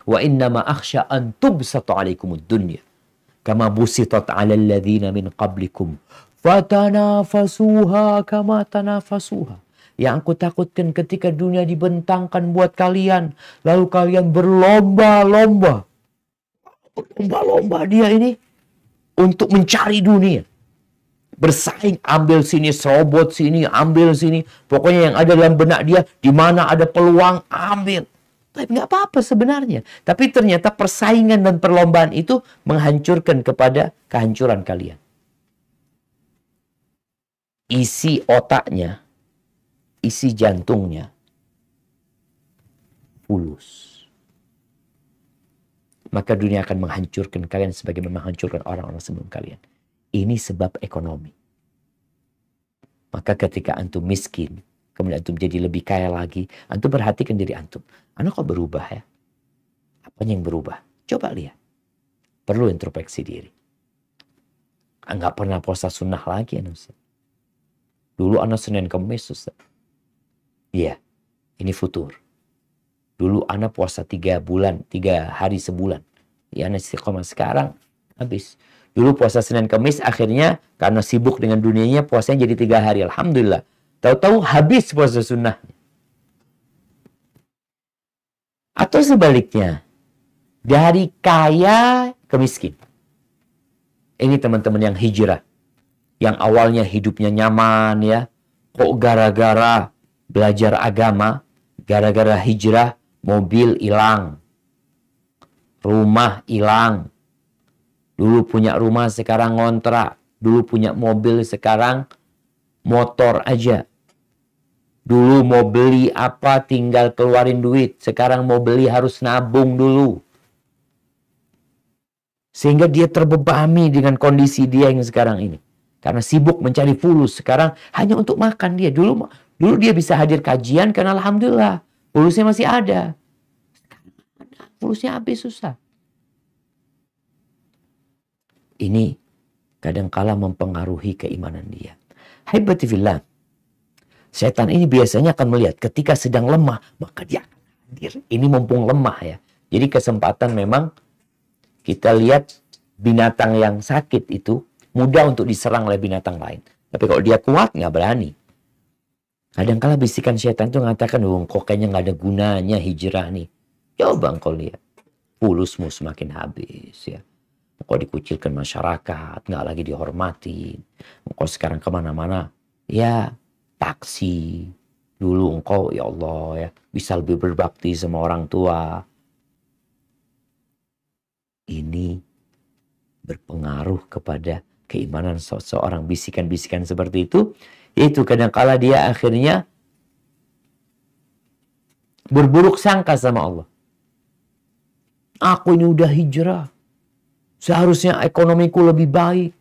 wa innama akhsha an tubsata alaikumud dunya kama busitat ala alladhina min qablikum fatanafasuha kama tanafasuha. Yang aku takutkan ketika dunia dibentangkan buat kalian, lalu kalian berlomba-lomba. Berlomba-lomba dia ini untuk mencari dunia. Bersaing, ambil sini, serobot sini, ambil sini. Pokoknya yang ada dalam benak dia, di mana ada peluang, ambil. Tapi nggak apa-apa sebenarnya. Tapi ternyata persaingan dan perlombaan itu menghancurkan kepada kehancuran kalian. Isi otaknya, isi jantungnya fulus. Maka dunia akan menghancurkan kalian sebagaimana menghancurkan orang-orang sebelum kalian. Ini sebab ekonomi. Maka ketika antum miskin, kemudian antum jadi lebih kaya lagi, antum perhatikan diri antum. Anda kok berubah ya? Apanya yang berubah? Coba lihat. Perlu introspeksi diri. Nggak pernah puasa sunnah lagi, Ustaz. Dulu Anda Senin Kemis, Ustaz. Iya, ini futur. Dulu Anda puasa 3 bulan, 3 hari sebulan. Ya, Anda istiqomah. Sekarang habis. Dulu puasa Senin Kemis, akhirnya karena sibuk dengan dunianya, puasanya jadi 3 hari. Alhamdulillah. Tahu-tahu habis puasa sunnahnya. Atau sebaliknya, dari kaya ke miskin. Ini teman-teman yang hijrah. Yang awalnya hidupnya nyaman ya. Kok gara-gara belajar agama, gara-gara hijrah, mobil hilang. Rumah hilang. Dulu punya rumah, sekarang ngontrak. Dulu punya mobil, sekarang motor aja. Dulu mau beli apa, tinggal keluarin duit. Sekarang mau beli harus nabung dulu. Sehingga dia terbebani dengan kondisi dia yang sekarang ini. Karena sibuk mencari fulus. Sekarang hanya untuk makan dia. Dulu dia bisa hadir kajian karena alhamdulillah fulusnya masih ada. Fulusnya habis, susah. Ini kadangkala mempengaruhi keimanan dia. Haibati fillah. Setan ini biasanya akan melihat ketika sedang lemah, maka dia akan hadir. Ini mumpung lemah ya. Jadi kesempatan memang kita lihat binatang yang sakit itu mudah untuk diserang oleh binatang lain. Tapi kalau dia kuat, nggak berani. Kadang-kala bisikan setan itu mengatakan, oh, kok kayaknya nggak ada gunanya hijrah nih. Coba engkau lihat. Fulusmu semakin habis ya. Engkau dikucilkan masyarakat, nggak lagi dihormati. Engkau sekarang kemana-mana, ya taksi. Dulu engkau, ya Allah ya, bisa lebih berbakti sama orang tua. Ini berpengaruh kepada keimanan seseorang. Bisikan-bisikan seperti itu, yaitu kadangkala dia akhirnya berburuk sangka sama Allah. Aku ini udah hijrah. Seharusnya ekonomiku lebih baik.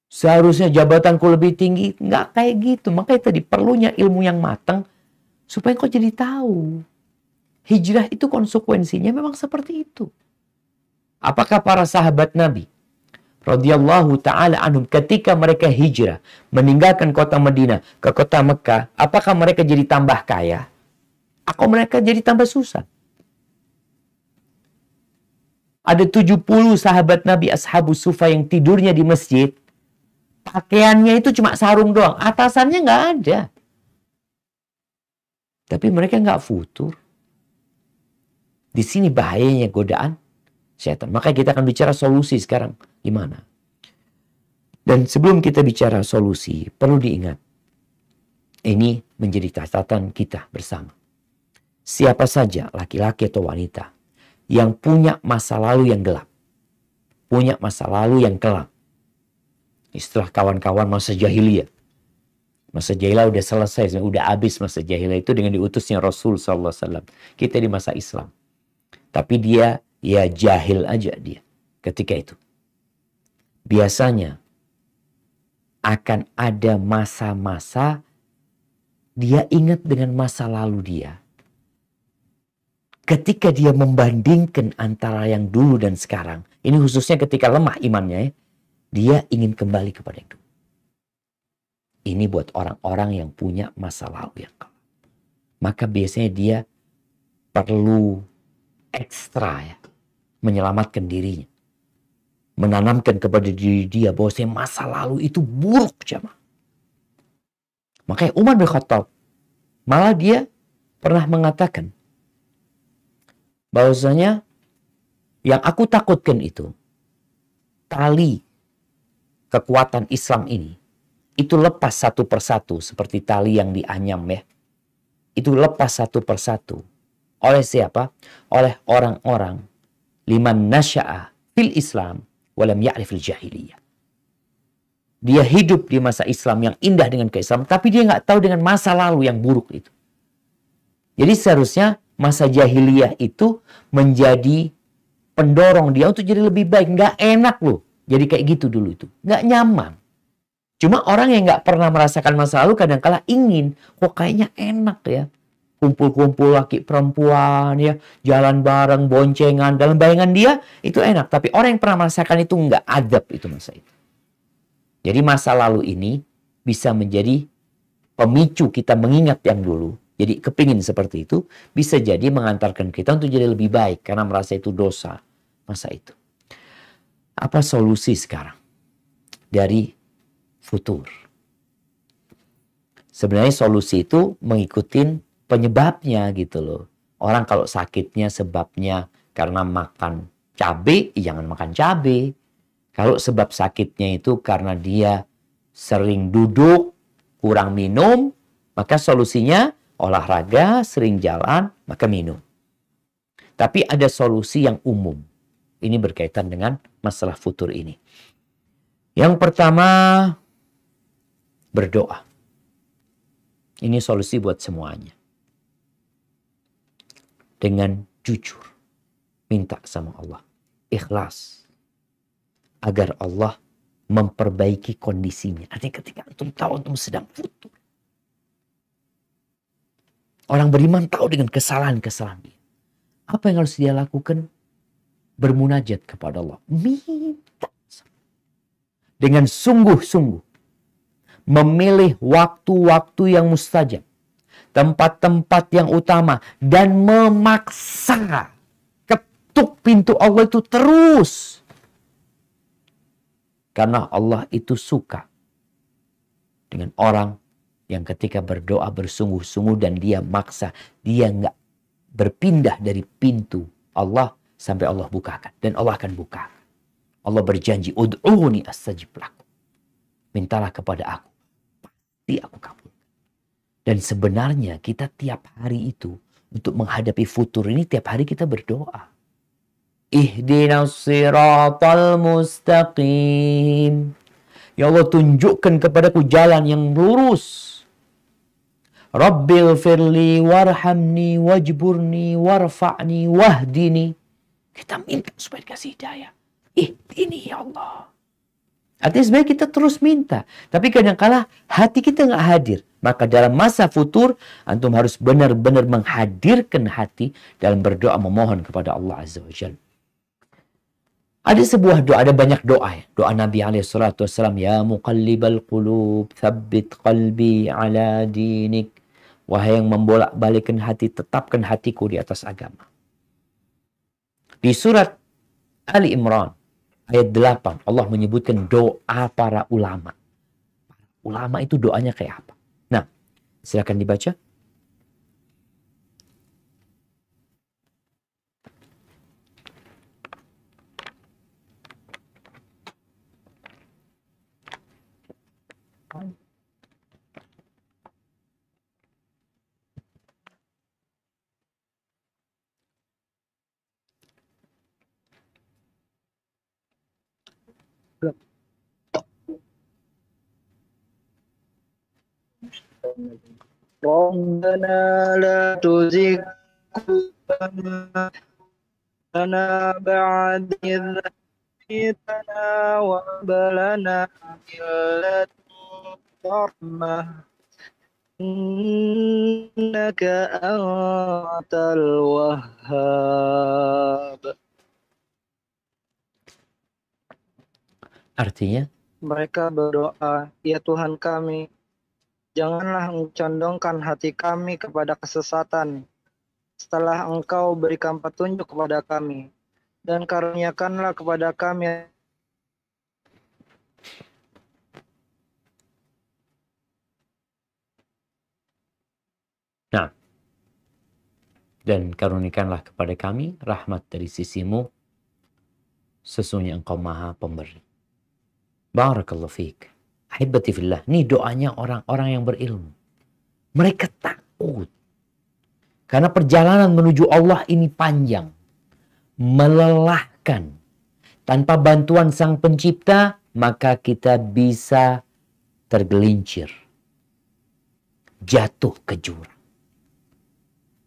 Seharusnya jabatanku lebih tinggi. Nggak kayak gitu. Makanya tadi perlunya ilmu yang matang supaya kau jadi tahu. Hijrah itu konsekuensinya memang seperti itu. Apakah para sahabat Nabi radhiyallahu taala anhum ketika mereka hijrah meninggalkan kota Madinah ke kota Mekah, apakah mereka jadi tambah kaya? Atau mereka jadi tambah susah? Ada 70 sahabat Nabi Ashabus Sufa yang tidurnya di masjid. Pakaiannya itu cuma sarung doang. Atasannya nggak ada. Tapi mereka nggak futur. Di sini bahayanya godaan setan. Maka kita akan bicara solusi sekarang. Gimana? Dan sebelum kita bicara solusi, perlu diingat. Ini menjadi catatan kita bersama. Siapa saja, laki-laki atau wanita, yang punya masa lalu yang gelap. Punya masa lalu yang kelam. Istilah kawan-kawan masa jahiliyah. Masa jahiliyah udah selesai, udah habis masa jahiliyah itu dengan diutusnya Rasul SAW. Kita di masa Islam. Tapi dia, ya jahil aja dia ketika itu. Biasanya akan ada masa-masa dia ingat dengan masa lalu dia. Ketika dia membandingkan antara yang dulu dan sekarang, ini khususnya ketika lemah imannya ya, dia ingin kembali kepada itu. Ini buat orang-orang yang punya masa lalu yang kelam. Maka biasanya dia perlu ekstra ya, menyelamatkan dirinya. Menanamkan kepada diri dia bahwa masa lalu itu buruk, jemaah. Makanya Umar bin Khattab malah dia pernah mengatakan bahwasanya yang aku takutkan itu tali kekuatan Islam ini itu lepas satu persatu seperti tali yang dianyam ya. Itu lepas satu persatu. Oleh siapa? Oleh orang-orang liman nasya'a fil Islam walam ya'rifil jahiliyah. Dia hidup di masa Islam yang indah dengan keislaman, tapi dia nggak tahu dengan masa lalu yang buruk itu. Jadi seharusnya masa jahiliyah itu menjadi pendorong dia untuk jadi lebih baik. Nggak enak loh. Jadi kayak gitu dulu itu. Nggak nyaman. Cuma orang yang nggak pernah merasakan masa lalu kadang-kala ingin, kok kayaknya enak ya. Kumpul-kumpul laki perempuan ya, jalan bareng, boncengan. Dalam bayangan dia itu enak. Tapi orang yang pernah merasakan itu nggak adab itu masa itu. Jadi masa lalu ini bisa menjadi pemicu kita mengingat yang dulu. Jadi kepingin seperti itu bisa jadi mengantarkan kita untuk jadi lebih baik. Karena merasa itu dosa masa itu. Apa solusi sekarang dari futur? Sebenarnya solusi itu mengikuti penyebabnya gitu loh. Orang kalau sakitnya sebabnya karena makan cabai, jangan makan cabai. Kalau sebab sakitnya itu karena dia sering duduk, kurang minum, maka solusinya olahraga, sering jalan, maka minum. Tapi ada solusi yang umum. Ini berkaitan dengan masalah futur ini. Yang pertama, berdoa. Ini solusi buat semuanya. Dengan jujur. Minta sama Allah. Ikhlas. Agar Allah memperbaiki kondisinya. Artinya ketika antum tahu antum sedang futur. Orang beriman tahu dengan kesalahan-kesalahan dia. Apa yang harus dia lakukan? Bermunajat kepada Allah. Minta. Dengan sungguh-sungguh. Memilih waktu-waktu yang mustajab. Tempat-tempat yang utama. Dan memaksa. Ketuk pintu Allah itu terus. Karena Allah itu suka. Dengan orang yang ketika berdoa bersungguh-sungguh dan dia maksa. Dia nggak berpindah dari pintu Allah sampai Allah bukakan. Dan Allah akan buka. Allah berjanji, ud'uni astajib lakum. Mintalah kepada aku. Pasti aku kabul. Dan sebenarnya kita tiap hari itu untuk menghadapi futur ini tiap hari kita berdoa. Ihdinas siratal mustaqim. Ya Allah tunjukkan kepadaku jalan yang lurus. Rabbil firli warhamni wajburni warfa'ni wahdini. Kita minta supaya dikasih hidayah. Ini ya Allah. Artinya sebenarnya kita terus minta. Tapi kadang-kala hati kita nggak hadir. Maka dalam masa futur, antum harus benar-benar menghadirkan hati dalam berdoa memohon kepada Allah Azza wa Jalla. Ada sebuah doa, ada banyak doa ya. Doa Nabi SAW. Ya muqallibal qulub, thabbit qalbi ala dinik. Wahai yang membolak-balikan hati, tetapkan hatiku di atas agama. Di surat Ali Imran, ayat 8, Allah menyebutkan doa para ulama. Ulama itu doanya kayak apa? Nah, silakan dibaca. Rabbana la tuzigh qulubana ba'da idh hadaytana wa hab lana min ladunka rahmah innaka antal wahhab. Artinya, Mereka berdoa, ya Tuhan kami, Janganlah condongkan hati kami kepada kesesatan setelah Engkau berikan petunjuk kepada kami, dan karuniakanlah kepada kami Nah, dan karunikanlah kepada kami rahmat dari sisimu, sesungguhnya Engkau Maha Pemberi. Barakallahu fiik. Ahibati fillah. Ini doanya orang-orang yang berilmu. Mereka takut. Karena perjalanan menuju Allah ini panjang. Melelahkan. Tanpa bantuan Sang Pencipta, maka kita bisa tergelincir. Jatuh ke jurang.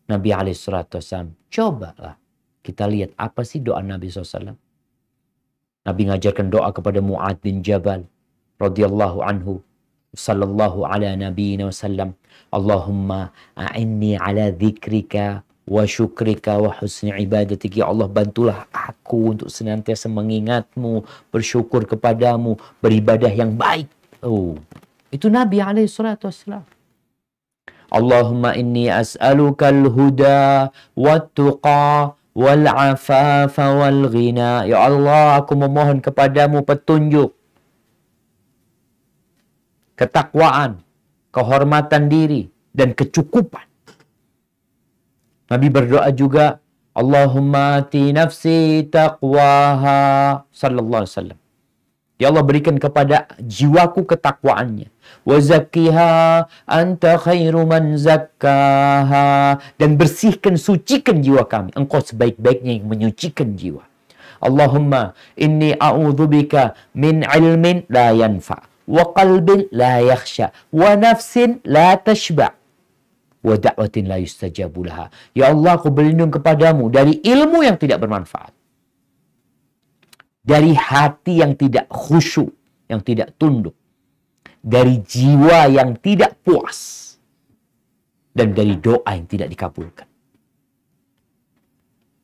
Nabi SAW, cobalah kita lihat apa sih doa Nabi SAW. Nabi ngajarkan doa kepada Mu'ad bin Jabal radhiyallahu anhu, sallallahu ala nabiyina wasallam, Allahumma a'inni ala dzikrika wa syukrika wa husni ibadatik. Ya Allah, bantulah aku untuk senantiasa mengingatmu, bersyukur kepadamu, beribadah yang baik. Oh, itu Nabi SAW. Allahumma inni as'alukal huda wat-tuqa wal-afafa wal-ghina. Ya Allah, aku memohon kepadamu petunjuk, ketakwaan, kehormatan diri, dan kecukupan. Nabi berdoa juga, Allahumma ati nafsi taqwaha, sallallahu alaihi wasallam. Ya Allah, berikan kepada jiwaku ketakwaannya. Wa zakkiha anta khairu man zakkaha. Dan bersihkan, sucikan jiwa kami. Engkau sebaik-baiknya yang menyucikan jiwa. Allahumma inni a'udzubika min ilmin la yanfa. Wa qalbin la yakhsha. Wa nafsin la tashba. Wa da'watin la yustajabu laha. Ya Allah, aku berlindung kepadamu dari ilmu yang tidak bermanfaat. Dari hati yang tidak khusyuk, yang tidak tunduk. Dari jiwa yang tidak puas. Dan dari doa yang tidak dikabulkan.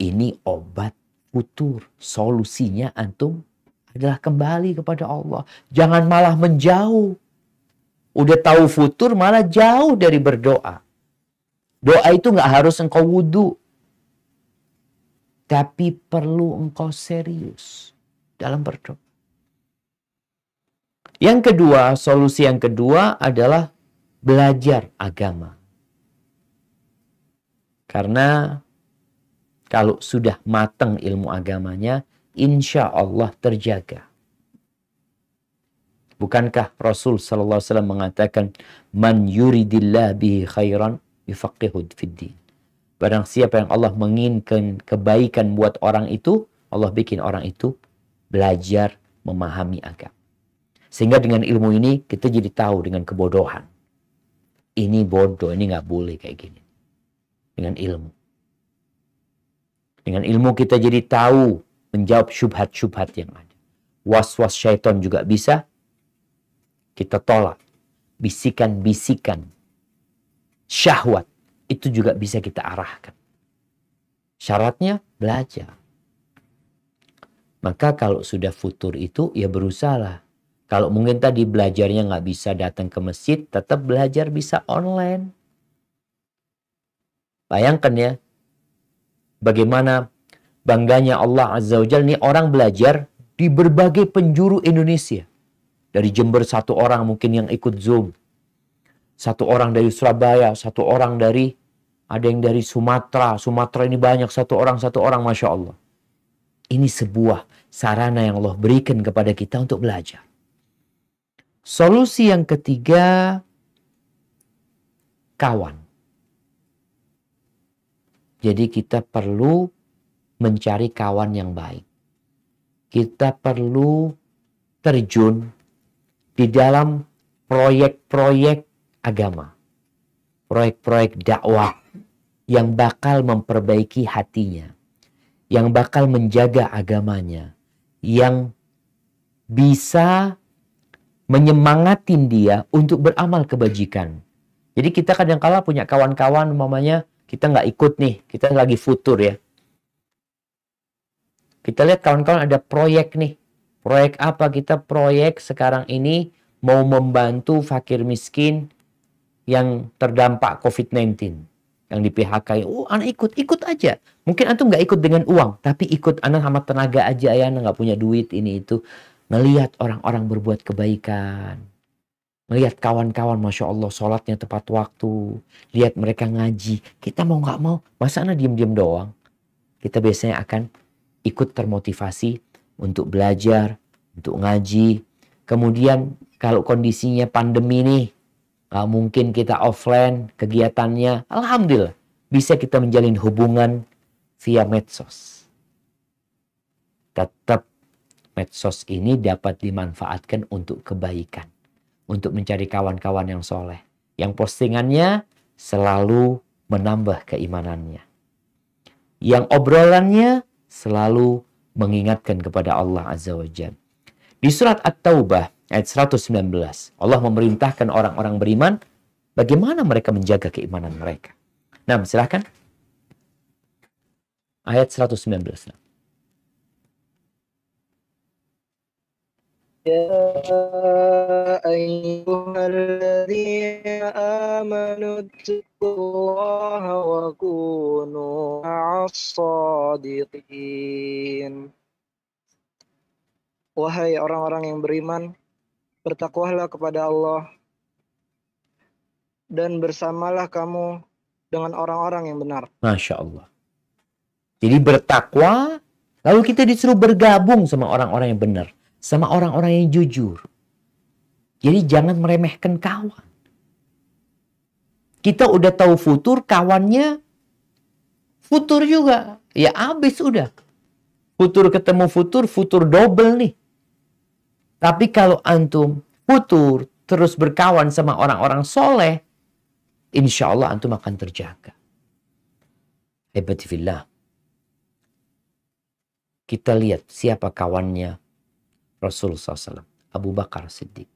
Ini obat futur. Solusinya antum adalah kembali kepada Allah. Jangan malah menjauh. Udah tahu futur malah jauh dari berdoa. Doa itu nggak harus engkau wudu. Tapi perlu engkau serius dalam berdoa. Yang kedua, solusi yang kedua adalah belajar agama. Karena kalau sudah matang ilmu agamanya, insya Allah terjaga. Bukankah Rasul sallallahu alaihi wasallam mengatakan, "Man yuridillah bihi khairan yufaqihu fiddin." Barang siapa yang Allah menginginkan kebaikan buat orang itu, Allah bikin orang itu belajar memahami agama. Sehingga dengan ilmu ini kita jadi tahu dengan kebodohan. Ini bodoh, ini nggak boleh kayak gini. Dengan ilmu. Dengan ilmu kita jadi tahu menjawab syubhat-syubhat yang ada. Was-was syaitan juga bisa kita tolak. Bisikan-bisikan syahwat itu juga bisa kita arahkan. Syaratnya belajar. Maka kalau sudah futur itu, ya berusahalah. Kalau mungkin tadi belajarnya nggak bisa datang ke masjid, tetap belajar bisa online. Bayangkan ya, bagaimana bangganya Allah Azza wa Jalla. Nih orang belajar di berbagai penjuru Indonesia. Dari Jember satu orang mungkin yang ikut Zoom. Satu orang dari Surabaya, satu orang dari, ada yang dari Sumatera. Sumatera ini banyak, satu orang, Masya Allah. Ini sebuah sarana yang Allah berikan kepada kita untuk belajar. Solusi yang ketiga, kawan. Jadi kita perlu mencari kawan yang baik. Kita perlu terjun di dalam proyek-proyek agama. Proyek-proyek dakwah yang bakal memperbaiki hatinya. Yang bakal menjaga agamanya, yang bisa menyemangatin dia untuk beramal kebajikan. Jadi kita kadang-kala punya kawan-kawan, umpamanya kita nggak ikut nih, kita lagi futur ya. Kita lihat kawan-kawan ada proyek nih. Proyek apa? Kita proyek sekarang ini mau membantu fakir miskin yang terdampak COVID-19, yang di PHK, oh anak ikut aja. Mungkin antum nggak ikut dengan uang, tapi ikut anak sama tenaga aja, ya anak nggak punya duit ini itu. Ngelihat orang-orang berbuat kebaikan, ngelihat kawan-kawan, masya Allah, sholatnya tepat waktu, lihat mereka ngaji, kita mau nggak mau, masa anak diem-diem doang? Kita biasanya akan ikut termotivasi untuk belajar, untuk ngaji. Kemudian kalau kondisinya pandemi nih, mungkin kita offline kegiatannya, alhamdulillah bisa kita menjalin hubungan via medsos. Tetap medsos ini dapat dimanfaatkan untuk kebaikan, untuk mencari kawan-kawan yang soleh, yang postingannya selalu menambah keimanannya, yang obrolannya selalu mengingatkan kepada Allah Azza wa Jalla. Di surat At-Taubah ayat 119, Allah memerintahkan orang-orang beriman bagaimana mereka menjaga keimanan mereka. Nah, silahkan. Ayat 119. يا أيها الذين آمنوا اتقوا الله وكونوا مع الصادقين. Wahai orang-orang yang beriman, bertakwalah kepada Allah dan bersamalah kamu dengan orang-orang yang benar. Masya Allah. Jadi bertakwa, lalu kita disuruh bergabung sama orang-orang yang benar, sama orang-orang yang jujur. Jadi jangan meremehkan kawan. Kita udah tahu futur, kawannya futur juga. Ya habis udah. Futur ketemu futur, futur double nih. Tapi kalau antum futur, terus berkawan sama orang-orang soleh, insya Allah antum akan terjaga. Hebatifillah. Kita lihat siapa kawannya Rasulullah SAW. Abu Bakar Siddiq.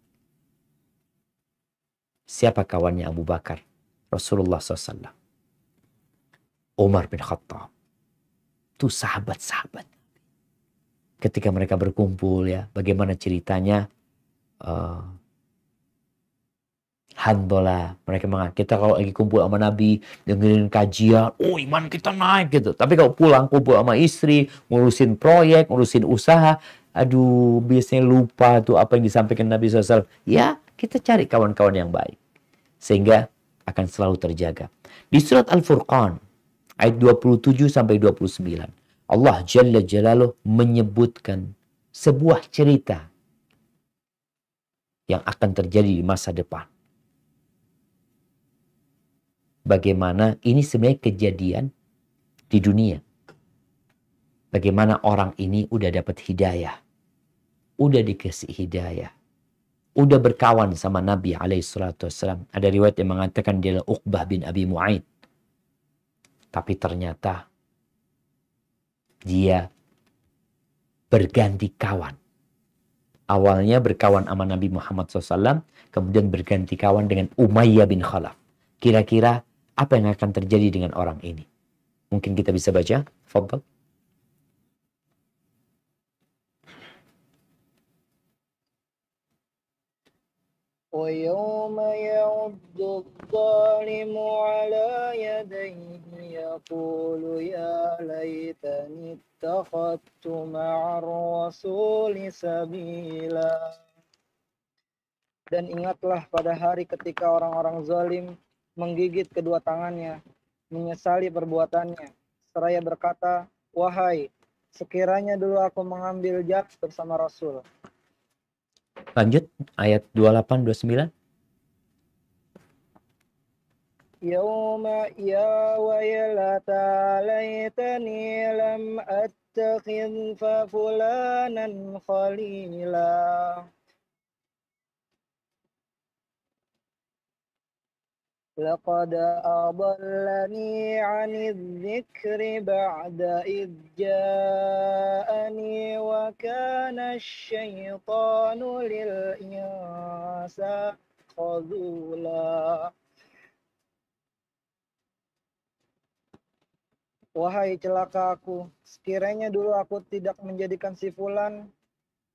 Siapa kawannya Abu Bakar? Rasulullah SAW. Umar bin Khattab. Itu sahabat-sahabat. Ketika mereka berkumpul, ya, bagaimana ceritanya? Alhamdulillah, mereka kita kalau lagi kumpul sama Nabi, dengerin kajian, oh iman kita naik gitu. Tapi kalau pulang kumpul sama istri, ngurusin proyek, ngurusin usaha, aduh biasanya lupa tuh apa yang disampaikan Nabi SAW. Ya, kita cari kawan-kawan yang baik. Sehingga akan selalu terjaga. Di surat Al-Furqan, ayat 27-29. Allah Jalla Jalaluh menyebutkan sebuah cerita yang akan terjadi di masa depan. Bagaimana ini sebenarnya kejadian di dunia. Bagaimana orang ini udah dapat hidayah. Udah dikasih hidayah. Udah berkawan sama Nabi SAW. Ada riwayat yang mengatakan dia adalah Uqbah bin Abi Mu'aid. Tapi ternyata dia berganti kawan. Awalnya berkawan sama Nabi Muhammad SAW, kemudian berganti kawan dengan Umayyah bin Khalaf. Kira-kira apa yang akan terjadi dengan orang ini? Mungkin kita bisa baca. Fadhal. ويوم يعض الظالم على يديه يقول يا ليتني اتخذت مع الرسول سبيلا. Dan ingatlah pada hari ketika orang-orang zalim menggigit kedua tangannya, menyesali perbuatannya, seraya berkata, wahai, sekiranya dulu aku mengambil jalan bersama Rasul. Lanjut ayat 28-29. Yauma ya waylata laitani lam attakhidh fa fulanan khalila. لقد أضلني عن الذكر بعد إذ جاءني وكان الشيطان للإنسان خذولا. Wahai celaka aku, sekiranya dulu aku tidak menjadikan si fulan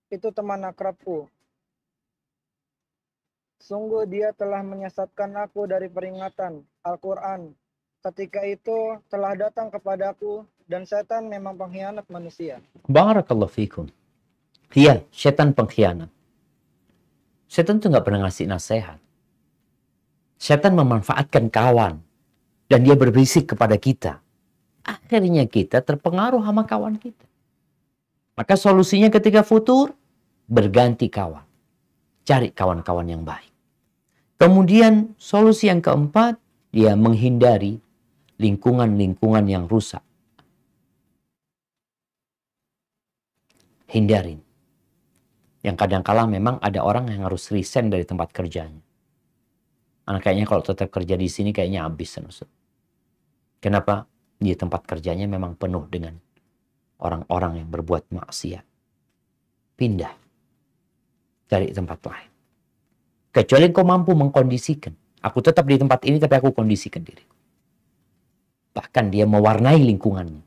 itu teman akrabku. Sungguh dia telah menyesatkan aku dari peringatan Al-Quran. Ketika itu telah datang kepadaku, dan setan memang pengkhianat manusia. Barakallahu fikum. Iya, setan pengkhianat. Setan tuh nggak pernah ngasih nasihat. Setan memanfaatkan kawan. Dan dia berbisik kepada kita. Akhirnya kita terpengaruh sama kawan kita. Maka solusinya ketika futur, berganti kawan. Cari kawan-kawan yang baik. Kemudian solusi yang keempat, dia menghindari lingkungan-lingkungan yang rusak. Hindarin. Yang kadang-kala memang ada orang yang harus resign dari tempat kerjanya. Kayaknya kalau tetap kerja di sini kayaknya habis. Kenapa? Di tempat kerjanya memang penuh dengan orang-orang yang berbuat maksiat. Pindah. Cari tempat lain. Kecuali engkau mampu mengkondisikan. Aku tetap di tempat ini tapi aku kondisikan diri. Bahkan dia mewarnai lingkungannya.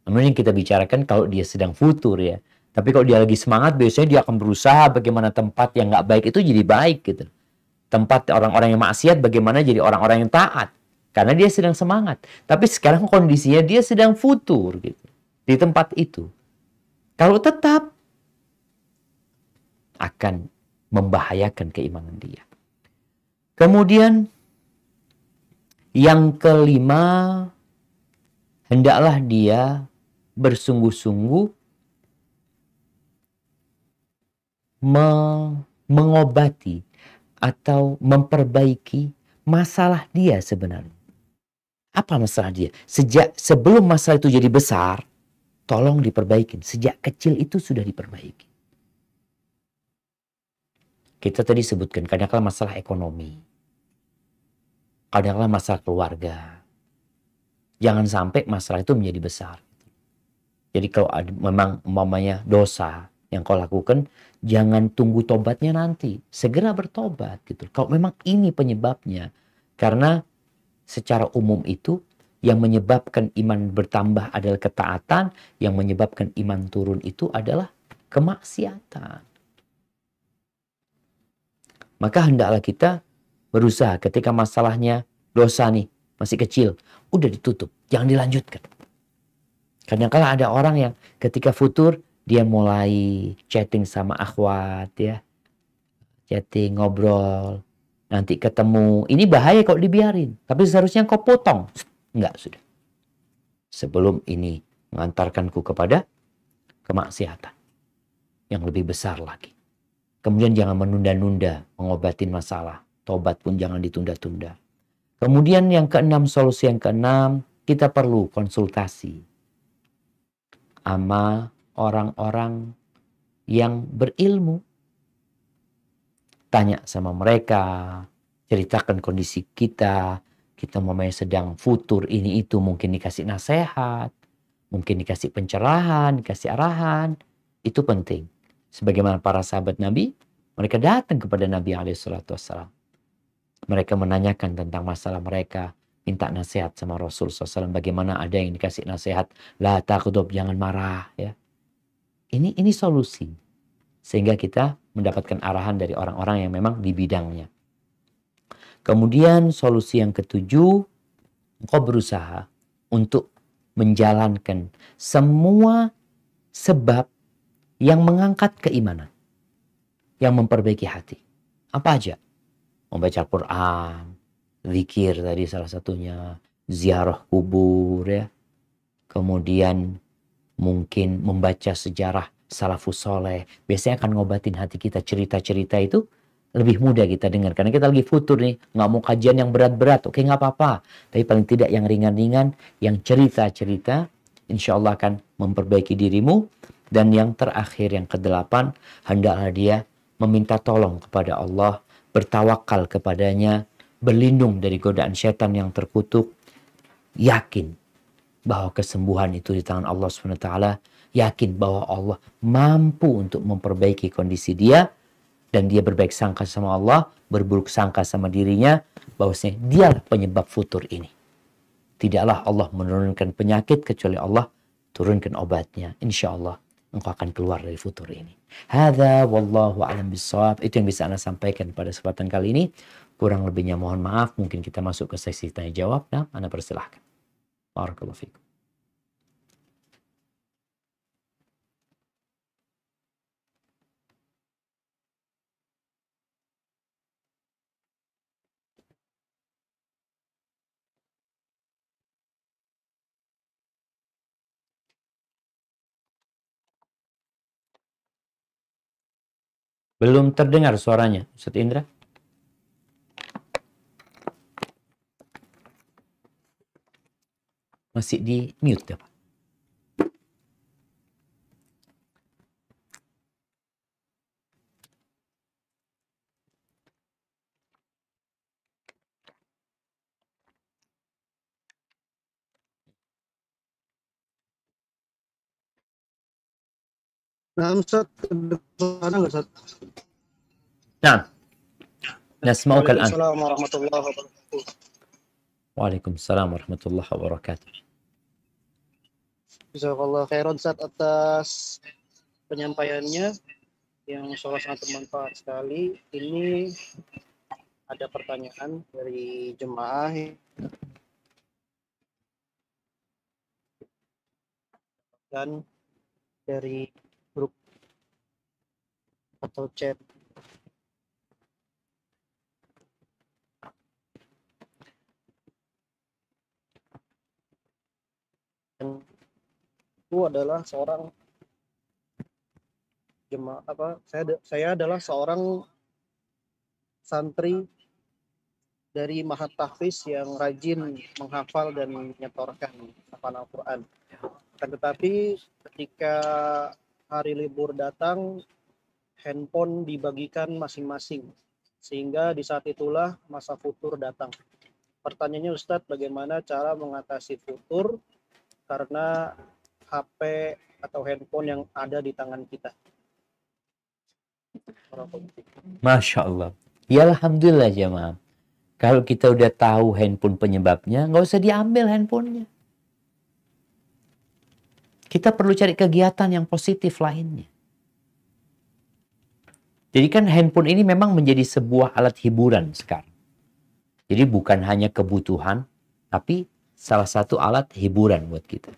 Namun yang kita bicarakan kalau dia sedang futur ya. Tapi kalau dia lagi semangat biasanya dia akan berusaha bagaimana tempat yang nggak baik itu jadi baik gitu. Tempat orang-orang yang maksiat bagaimana jadi orang-orang yang taat. Karena dia sedang semangat. Tapi sekarang kondisinya dia sedang futur gitu. Di tempat itu. Kalau tetap akan membahayakan keimanan dia. Kemudian yang kelima, hendaklah dia bersungguh-sungguh mengobati atau memperbaiki masalah dia sebenarnya. Apa masalah dia? Sebelum masalah itu jadi besar, tolong diperbaikin. Sejak kecil itu sudah diperbaiki. Kita tadi sebutkan kadang-kadang masalah ekonomi. Kadang-kadang masalah keluarga. Jangan sampai masalah itu menjadi besar. Jadi kalau memang umpamanya dosa yang kau lakukan, jangan tunggu tobatnya nanti. Segera bertobat gitu. Kalau memang ini penyebabnya. Karena secara umum itu yang menyebabkan iman bertambah adalah ketaatan, yang menyebabkan iman turun itu adalah kemaksiatan. Maka hendaklah kita berusaha ketika masalahnya dosa nih, masih kecil, udah ditutup, jangan dilanjutkan. Kadang-kala ada orang yang ketika futur, dia mulai chatting sama akhwat ya, chatting, ngobrol, nanti ketemu, ini bahaya kalau dibiarin. Tapi seharusnya kau potong. Enggak, sudah. Sebelum ini mengantarkanku kepada kemaksiatan yang lebih besar lagi. Kemudian jangan menunda-nunda mengobatin masalah. Tobat pun jangan ditunda-tunda. Kemudian yang keenam, solusi yang keenam, kita perlu konsultasi sama orang-orang yang berilmu. Tanya sama mereka, ceritakan kondisi kita memang sedang futur ini itu, mungkin dikasih nasihat, mungkin dikasih pencerahan, dikasih arahan, itu penting. Sebagaimana para sahabat Nabi, mereka datang kepada Nabi SAW. Mereka menanyakan tentang masalah mereka, minta nasihat sama Rasul SAW. Bagaimana ada yang dikasih nasihat, la taqdub, jangan marah. Ya. Ini solusi. Sehingga kita mendapatkan arahan dari orang-orang yang memang di bidangnya. Kemudian solusi yang ketujuh, engkau berusaha untuk menjalankan semua sebab yang mengangkat keimanan, yang memperbaiki hati. Apa aja? Membaca Quran, zikir tadi salah satunya, ziarah kubur ya. Kemudian mungkin membaca sejarah salafus soleh. Biasanya akan ngobatin hati kita. Cerita-cerita itu lebih mudah kita dengar. Karena kita lagi futur nih. Nggak mau kajian yang berat-berat. Oke, nggak apa-apa. Tapi paling tidak yang ringan-ringan. Yang cerita-cerita. Insya Allah akan memperbaiki dirimu. Dan yang terakhir, yang kedelapan. Hendaklah dia meminta tolong kepada Allah. Bertawakal kepadanya. Berlindung dari godaan setan yang terkutuk. Yakin bahwa kesembuhan itu di tangan Allah SWT. Yakin bahwa Allah mampu untuk memperbaiki kondisi dia. Dan dia berbaik sangka sama Allah, berburuk sangka sama dirinya, bahwasanya dialah penyebab futur ini. Tidaklah Allah menurunkan penyakit kecuali Allah turunkan obatnya. Insya Allah engkau akan keluar dari futur ini. Hadza wallahu a'lam bissawab. Itu yang bisa Ana sampaikan pada kesempatan kali ini. Kurang lebihnya mohon maaf. Mungkin kita masuk ke sesi tanya jawab. Nah, Ana persilahkan. Barakallahu fikum. Belum terdengar suaranya, Ustaz Indra. Masih di mute ya, Pak? Nah, Ustaz, ada nggak, Ustaz? Nah, nasma'uka al-an. Waalaikumsalam warahmatullahi wabarakatuh. Waalaikumsalam warahmatullahi wabarakatuh. Jazakallah khairan, Ustaz, atas penyampaiannya yang sangat bermanfaat sekali. Ini ada pertanyaan dari jemaah dan dari grup atau chat. Dan itu adalah seorang jemaah saya adalah seorang santri dari Mahat Tahfiz yang rajin menghafal dan menyetorkan hafalan Al-Quran. Tetapi ketika hari libur datang, handphone dibagikan masing-masing. Sehingga di saat itulah masa futur datang. Pertanyaannya Ustadz, bagaimana cara mengatasi futur karena HP atau handphone yang ada di tangan kita? Masya Allah. Ya Alhamdulillah jemaah. Kalau kita udah tahu handphone penyebabnya, nggak usah diambil handphonenya. Kita perlu cari kegiatan yang positif lainnya. Jadi kan handphone ini memang menjadi sebuah alat hiburan sekarang. Jadi bukan hanya kebutuhan, tapi salah satu alat hiburan buat kita.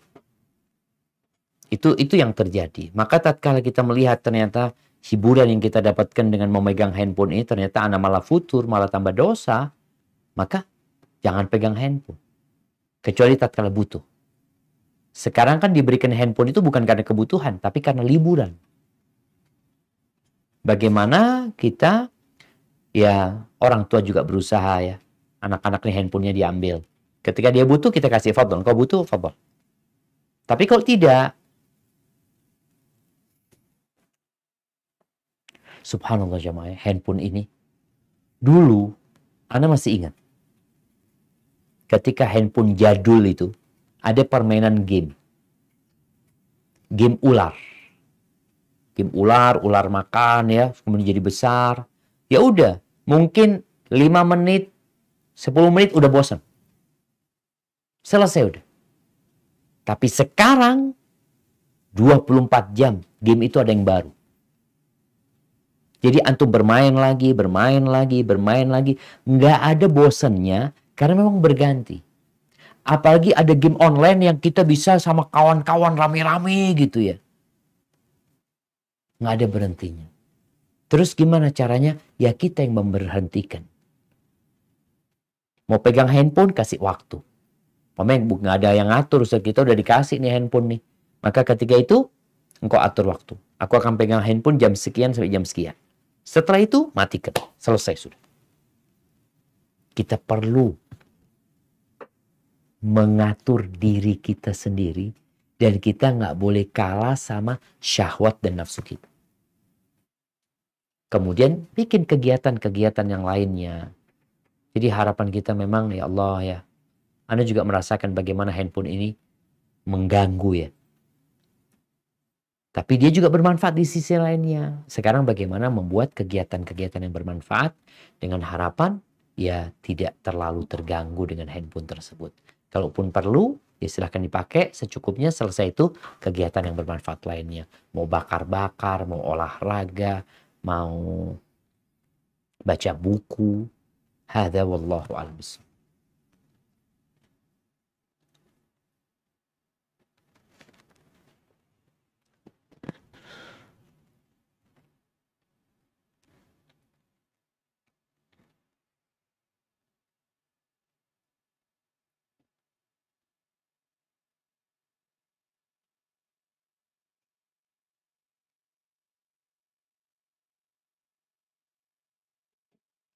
Itu yang terjadi. Maka tatkala kita melihat ternyata hiburan yang kita dapatkan dengan memegang handphone ini ternyata anak malah futur, malah tambah dosa, maka jangan pegang handphone. Kecuali tatkala butuh. Sekarang kan diberikan handphone itu bukan karena kebutuhan, tapi karena liburan. Bagaimana kita, ya orang tua juga berusaha ya. Anak-anak nih handphonenya diambil. Ketika dia butuh, kita kasih fadhol. Kau butuh, fadhol. Tapi kalau tidak, subhanallah jamaah, handphone ini, dulu, Anda masih ingat, ketika handphone jadul itu, ada permainan game. Game ular. Game ular, ular makan ya, kemudian jadi besar. Ya udah, mungkin 5 menit, 10 menit udah bosan. Selesai udah. Tapi sekarang 24 jam game itu ada yang baru. Jadi antum bermain lagi. Nggak ada bosannya karena memang berganti. Apalagi ada game online yang kita bisa sama kawan-kawan rame-rame gitu ya. Nggak ada berhentinya. Terus gimana caranya? Ya kita yang memberhentikan. Mau pegang handphone, kasih waktu. Memang nggak ada yang ngatur, Ustaz, kita udah dikasih nih handphone nih. Maka ketika itu, engkau atur waktu. Aku akan pegang handphone jam sekian sampai jam sekian. Setelah itu, matikan. Selesai sudah. Kita perlu mengatur diri kita sendiri. Dan kita nggak boleh kalah sama syahwat dan nafsu kita. Kemudian bikin kegiatan-kegiatan yang lainnya. Jadi harapan kita memang ya Allah ya. Anda juga merasakan bagaimana handphone ini mengganggu ya. Tapi dia juga bermanfaat di sisi lainnya. Sekarang bagaimana membuat kegiatan-kegiatan yang bermanfaat dengan harapan ya tidak terlalu terganggu dengan handphone tersebut. Kalaupun perlu, ya silahkan dipakai secukupnya. Selesai itu kegiatan yang bermanfaat lainnya. Mau bakar-bakar, mau olahraga, mau baca buku. Hadza wallahu a'lam bishawab.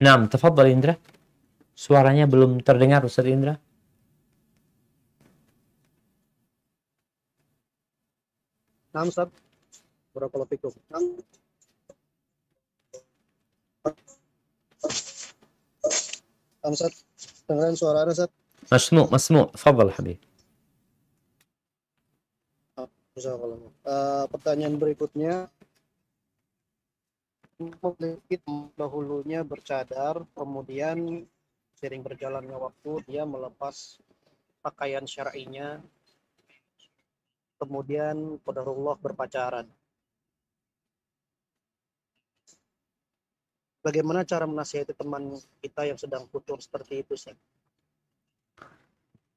Nah, tafadhal Indra. Suaranya belum terdengar Ustaz Indra. Nah, Ustaz, barakallahu fikum. Ustaz, dengerin suara Ustaz. مسموع تفضل حبيبي. Pertanyaan berikutnya, memiliki dahulunya bercadar, kemudian sering berjalannya waktu dia melepas pakaian syar'inya, kemudian qadarullah berpacaran. Bagaimana cara menasihati teman kita yang sedang futur seperti itu, Ustaz?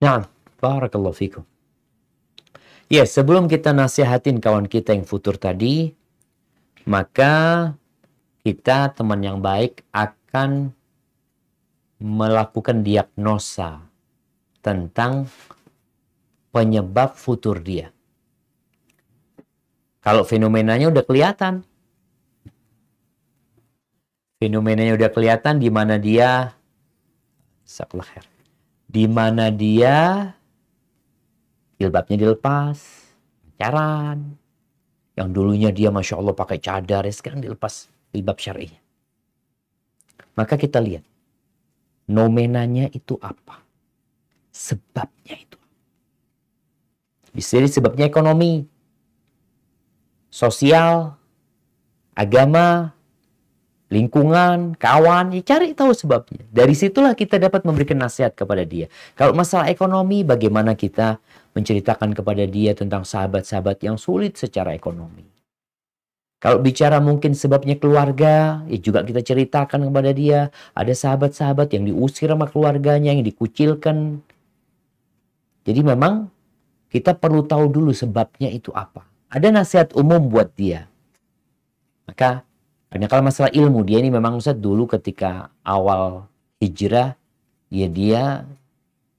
Nah, barakallahu fikum. Ya, sebelum kita nasihatin kawan kita yang futur tadi, maka kita teman yang baik akan melakukan diagnosa tentang penyebab futur dia. Kalau fenomenanya udah kelihatan. Fenomenanya udah kelihatan di mana dia di mana dia jilbabnya dilepas, pacaran. Yang dulunya dia Masya Allah pakai cadar, ya sekarang dilepas jilbab syar'inya. Maka kita lihat, nomenanya itu apa? Sebabnya itu. Bisa jadi sebabnya ekonomi, sosial, agama, lingkungan, kawan, ya cari tahu sebabnya. Dari situlah kita dapat memberikan nasihat kepada dia. Kalau masalah ekonomi, bagaimana kita menceritakan kepada dia tentang sahabat-sahabat yang sulit secara ekonomi. Kalau bicara mungkin sebabnya keluarga, ya juga kita ceritakan kepada dia. Ada sahabat-sahabat yang diusir sama keluarganya, yang dikucilkan. Jadi memang kita perlu tahu dulu sebabnya itu apa. Ada nasihat umum buat dia. Maka karena kalau masalah ilmu, dia ini memang Ustaz dulu ketika awal hijrah, ya dia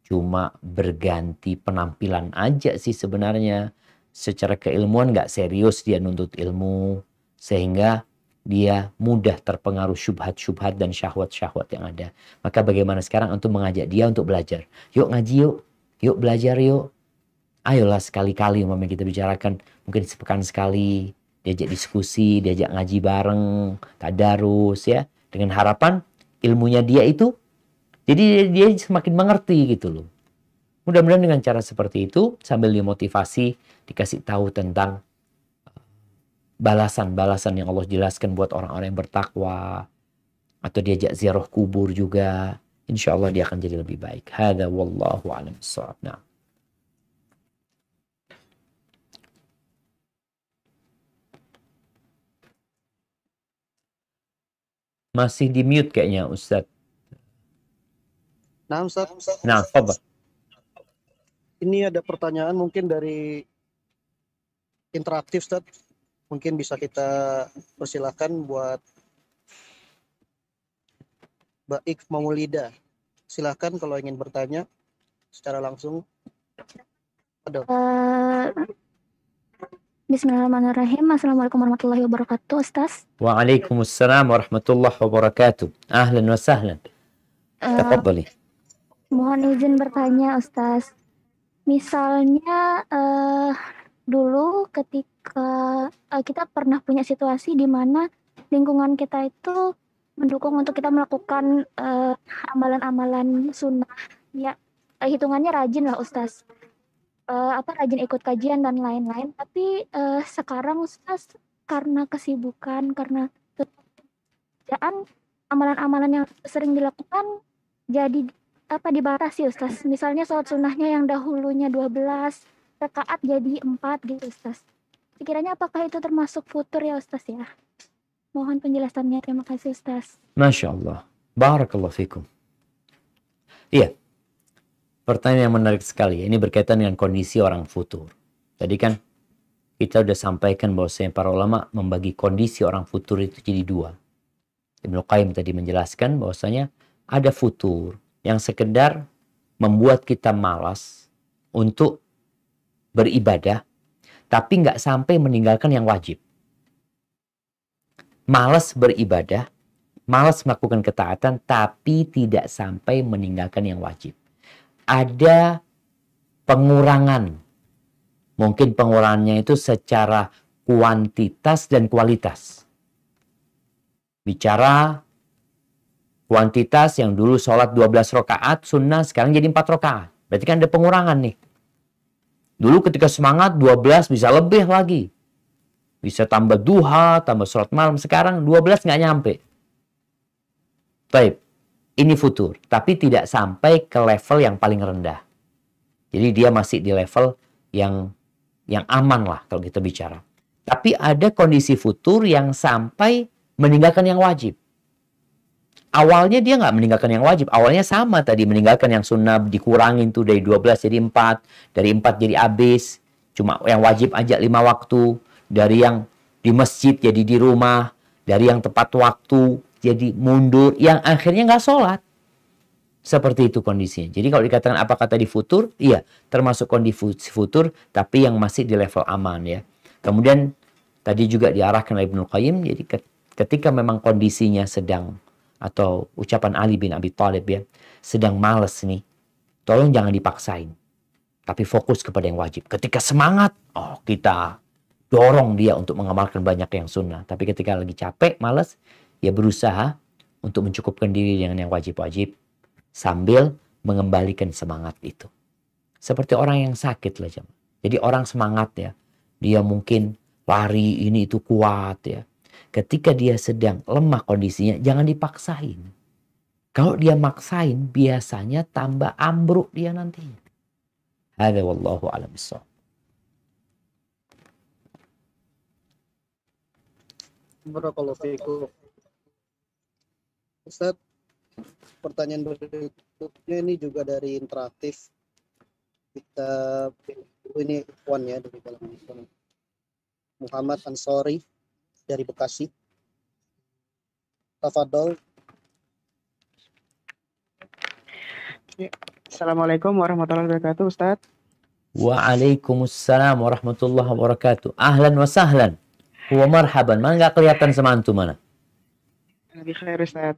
cuma berganti penampilan aja sih sebenarnya. Secara keilmuan nggak serius dia nuntut ilmu. Sehingga dia mudah terpengaruh syubhat-syubhat dan syahwat-syahwat yang ada. Maka bagaimana sekarang untuk mengajak dia untuk belajar. Yuk ngaji yuk, yuk belajar yuk. Ayolah sekali-kali umpamanya kita bicarakan, mungkin sepekan sekali. Diajak diskusi, diajak ngaji bareng, tadarus ya. Dengan harapan ilmunya dia itu, jadi dia semakin mengerti gitu loh. Mudah-mudahan dengan cara seperti itu, sambil dimotivasi, dikasih tahu tentang balasan-balasan yang Allah jelaskan buat orang-orang yang bertakwa. Atau diajak ziarah kubur juga. Insya Allah dia akan jadi lebih baik. Hadza wallahu a'lam bishawab. Nah. Masih di mute kayaknya Ustadz. Nah, Ustaz. Nah, apa? Ini ada pertanyaan mungkin dari interaktif, Ustaz. Mungkin bisa kita persilakan buat Baik Maulida. Silakan kalau ingin bertanya secara langsung. Bismillahirrahmanirrahim. Assalamualaikum warahmatullahi wabarakatuh, Ustaz. Waalaikumsalam warahmatullahi wabarakatuh. Ahlan wa sahlan. Tafadhali. Mohon izin bertanya, Ustaz. Misalnya dulu ketika kita pernah punya situasi di mana lingkungan kita itu mendukung untuk kita melakukan amalan-amalan sunnah. Ya, hitungannya rajin lah, Ustaz. Rajin ikut kajian dan lain-lain. Tapi sekarang Ustaz, karena kesibukan, karena kerjaan, amalan-amalan yang sering dilakukan jadi dibatasi Ustaz. Misalnya sholat sunnahnya yang dahulunya 12 rakaat jadi 4 gitu Ustaz. Sekiranya apakah itu termasuk futur ya Ustaz ya? Mohon penjelasannya. Terima kasih Ustaz. Masya Allah. Barakallahu fikum. Iya. Pertanyaan yang menarik sekali. Ini berkaitan dengan kondisi orang futur. Tadi kan kita udah sampaikan bahwasanya para ulama membagi kondisi orang futur itu jadi dua. Ibnu Qayyim tadi menjelaskan bahwasanya ada futur yang sekedar membuat kita malas untuk beribadah, tapi nggak sampai meninggalkan yang wajib. Malas beribadah, malas melakukan ketaatan, tapi tidak sampai meninggalkan yang wajib. Ada pengurangan. Mungkin pengurangannya itu secara kuantitas dan kualitas. Bicara kuantitas yang dulu sholat 12 rakaat sunnah, sekarang jadi 4 rakaat. Berarti kan ada pengurangan nih. Dulu ketika semangat 12 bisa lebih lagi. Bisa tambah duha, tambah sholat malam. Sekarang 12 nggak nyampe. Baik, ini futur. Tapi tidak sampai ke level yang paling rendah. Jadi dia masih di level yang aman lah kalau kita bicara. Tapi ada kondisi futur yang sampai meninggalkan yang wajib. Awalnya dia nggak meninggalkan yang wajib. Awalnya sama tadi, meninggalkan yang sunnah, dikurangin tuh dari 12 jadi 4. Dari 4 jadi habis. Cuma yang wajib aja 5 waktu. Dari yang di masjid jadi di rumah. Dari yang tepat waktu jadi mundur. Yang akhirnya nggak sholat. Seperti itu kondisinya. Jadi kalau dikatakan apakah tadi futur? Iya, termasuk kondisi futur, tapi yang masih di level aman ya. Kemudian tadi juga diarahkan oleh Ibnu Qayyim, jadi ketika memang kondisinya sedang, atau ucapan Ali bin Abi Thalib ya, sedang males nih, tolong jangan dipaksain. Tapi fokus kepada yang wajib. Ketika semangat, kita dorong dia untuk mengamalkan banyak yang sunnah. Tapi ketika lagi capek, males, ya berusaha untuk mencukupkan diri dengan yang wajib-wajib. Sambil mengembalikan semangat itu. Seperti orang yang sakit lah. Jadi orang semangat ya. Dia mungkin lari ini itu kuat ya. Ketika dia sedang lemah kondisinya, jangan dipaksain. Kalau dia maksain, biasanya tambah ambruk dia nantinya. Hadza wallahu a'lam bishawab. Barakallahu fiikum. Ustaz, pertanyaan berikutnya ini juga dari interaktif. Kita ini Ikhwan ya, dari kalangan Ikhwan. Muhammad Ansori dari Bekasi. Tafadhol. Assalamualaikum warahmatullahi wabarakatuh, Ustaz. Waalaikumsalam warahmatullahi wabarakatuh. Ahlan wa sahlan. Wa marhaban. Mana nggak kelihatan sama antum mana? Lebih khair, Ustaz.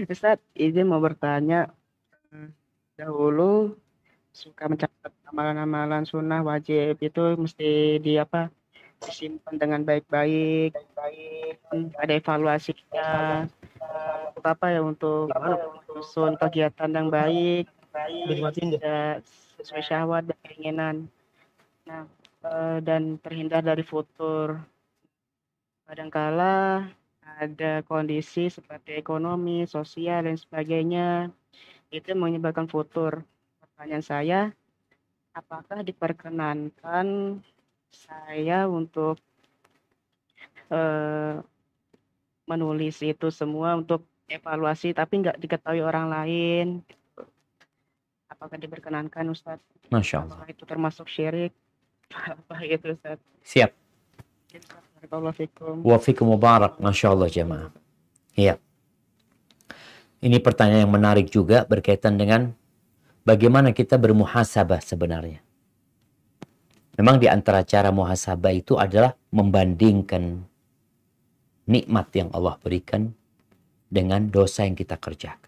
Ustaz, izin mau bertanya. Dahulu suka mencatat amalan-amalan sunnah wajib itu mesti disimpan dengan baik-baik. Ada evaluasinya. Untuk susun kegiatan yang baik. Tidak sesuai syahwat dan keinginan. Nah, dan terhindar dari futur. Kadangkala ada kondisi seperti ekonomi, sosial, dan sebagainya. Itu menyebabkan futur. Pertanyaan saya, apakah diperkenankan saya untuk menulis itu semua untuk evaluasi, tapi nggak diketahui orang lain? Apakah diperkenankan, Ustadz? Masya Allah. Apakah itu termasuk syirik? Apa gitu, Ustadz? Siap. Barakallahu Wa fikum mubarak. Masya Allah jemaah. Iya. Ini pertanyaan yang menarik juga berkaitan dengan bagaimana kita bermuhasabah sebenarnya. Memang di antara cara muhasabah itu adalah membandingkan nikmat yang Allah berikan dengan dosa yang kita kerjakan.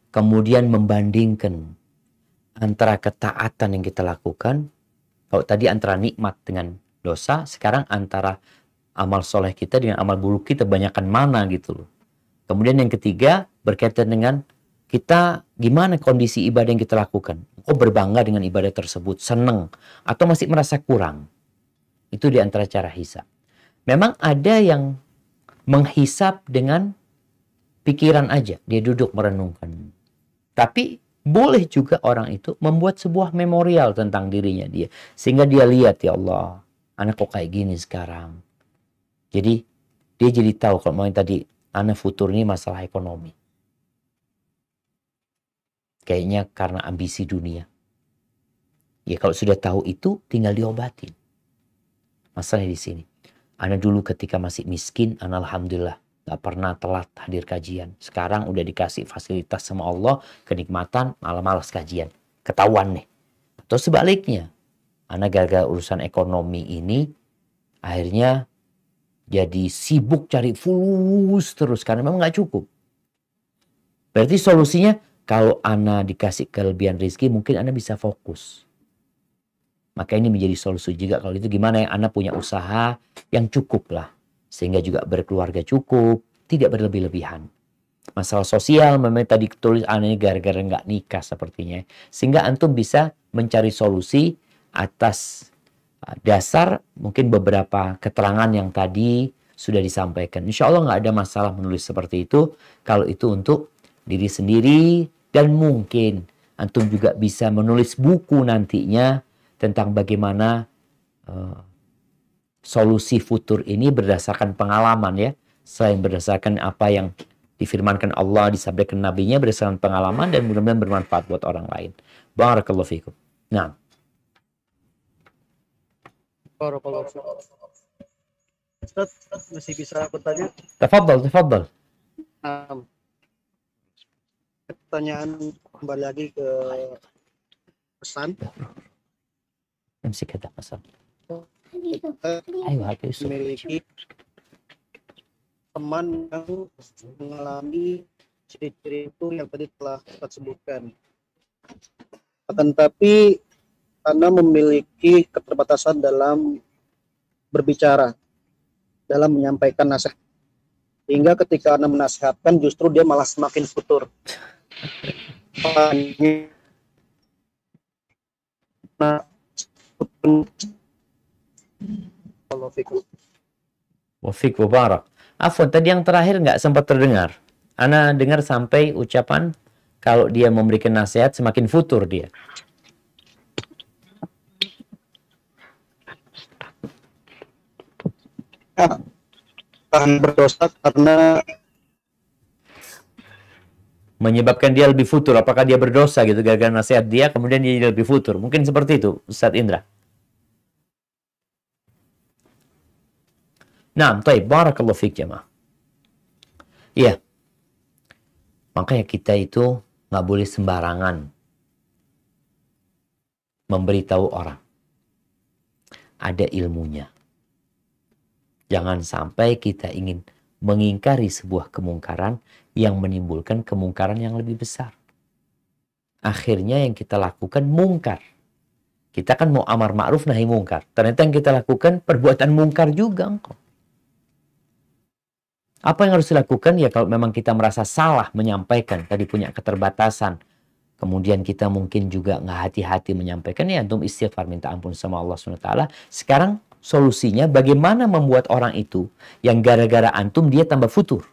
Kemudian membandingkan antara ketaatan yang kita lakukan. Kalau tadi antara nikmat dengan dosa, sekarang antara amal soleh kita dengan amal buruk kita banyakkan mana gitu loh. Kemudian yang ketiga berkaitan dengan kita gimana kondisi ibadah yang kita lakukan. Kok berbangga dengan ibadah tersebut, seneng atau masih merasa kurang. Itu di antara cara hisab. Memang ada yang menghisab dengan pikiran aja, dia duduk merenungkan. Tapi boleh juga orang itu membuat sebuah memorial tentang dirinya dia. Sehingga dia lihat, ya Allah, anak kok kayak gini sekarang. Jadi dia jadi tahu kalau mau yang tadi, anak futur ini masalah ekonomi. Kayaknya karena ambisi dunia. Ya kalau sudah tahu itu tinggal diobatin. Masalahnya di sini. Anak dulu ketika masih miskin, anak alhamdulillah gak pernah telat hadir kajian. Sekarang udah dikasih fasilitas sama Allah, kenikmatan, malah malas kajian. Ketahuan nih. Atau sebaliknya, anak gara-gara urusan ekonomi ini, akhirnya jadi sibuk cari fulus terus karena memang gak cukup. Berarti solusinya, kalau anak dikasih kelebihan rezeki, mungkin anak bisa fokus. Maka ini menjadi solusi juga. Kalau itu gimana ya, anak punya usaha yang cukup lah. Sehingga juga berkeluarga cukup, tidak berlebih-lebihan. Masalah sosial, memang tadi tulis anaknya gara-gara nggak nikah sepertinya. Sehingga antum bisa mencari solusi atas dasar mungkin beberapa keterangan yang tadi sudah disampaikan. Insya Allah nggak ada masalah menulis seperti itu. Kalau itu untuk diri sendiri, dan mungkin antum juga bisa menulis buku nantinya tentang bagaimana solusi futur ini berdasarkan pengalaman ya. Selain berdasarkan apa yang difirmankan Allah, disampaikan Nabi-Nya, berdasarkan pengalaman dan mudah-mudahan bermanfaat buat orang lain. Barakallahu fikum. Nah. Barakallahu fikum. Ustaz, masih bisa bertanya? Tafadhal. Pertanyaan kembali lagi ke pesan. Amsik hada pesan. Memiliki teman yang mengalami ciri-ciri itu yang tadi telah kita sebutkan. Akan tapi Anda memiliki keterbatasan dalam berbicara, dalam menyampaikan nasihat. Hingga ketika Anda menasihatkan justru dia malah semakin futur. Nah, Wafik wabarak. Afwan, tadi yang terakhir nggak sempat terdengar. Ana dengar sampai ucapan kalau dia memberikan nasihat semakin futur dia. Akan berdosa karena menyebabkan dia lebih futur. Apakah dia berdosa gitu gara-gara nasihat dia kemudian dia jadi lebih futur? Mungkin seperti itu, Ustaz Indra. Nah, baik, barakallahu fiik jemaah. Iya. Makanya kita itu nggak boleh sembarangan memberitahu orang. Ada ilmunya. Jangan sampai kita ingin mengingkari sebuah kemungkaran yang menimbulkan kemungkaran yang lebih besar. Akhirnya yang kita lakukan mungkar. Kita kan mau amar ma'ruf nahi mungkar. Ternyata yang kita lakukan perbuatan mungkar juga engkau. Apa yang harus dilakukan? Ya kalau memang kita merasa salah menyampaikan, tadi punya keterbatasan, kemudian kita mungkin juga nggak hati-hati menyampaikan, ya antum istighfar, minta ampun sama Allah SWT. Sekarang solusinya bagaimana membuat orang itu yang gara-gara antum dia tambah futur.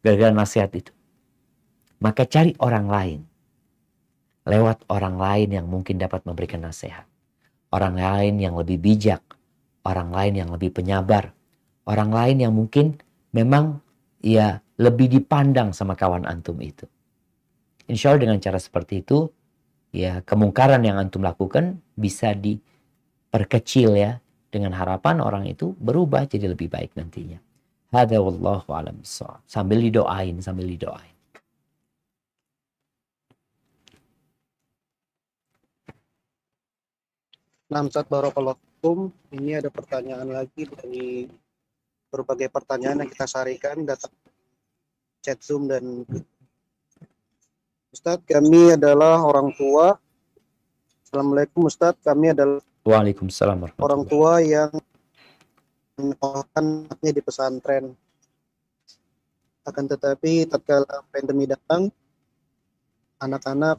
Gara-gara nasihat itu. Maka cari orang lain. Lewat orang lain yang mungkin dapat memberikan nasihat. Orang lain yang lebih bijak. Orang lain yang lebih penyabar. Orang lain yang mungkin memang ya lebih dipandang sama kawan antum itu. Insya Allah dengan cara seperti itu, ya kemungkaran yang antum lakukan bisa diperkecil ya. Dengan harapan orang itu berubah jadi lebih baik nantinya. Hada wallahu a'lam bishawab. Sambil didoain. Nah, Ustaz barakallahu fikum, ini ada pertanyaan lagi dari berbagai pertanyaan yang kita sarikan datang chat Zoom dan Ustaz, kami adalah orang tua. Assalamualaikum Ustaz, kami adalah Waalaikumsalam orang tua yang menyekolahkan anaknya di pesantren. Akan tetapi tatkala pandemi datang, anak-anak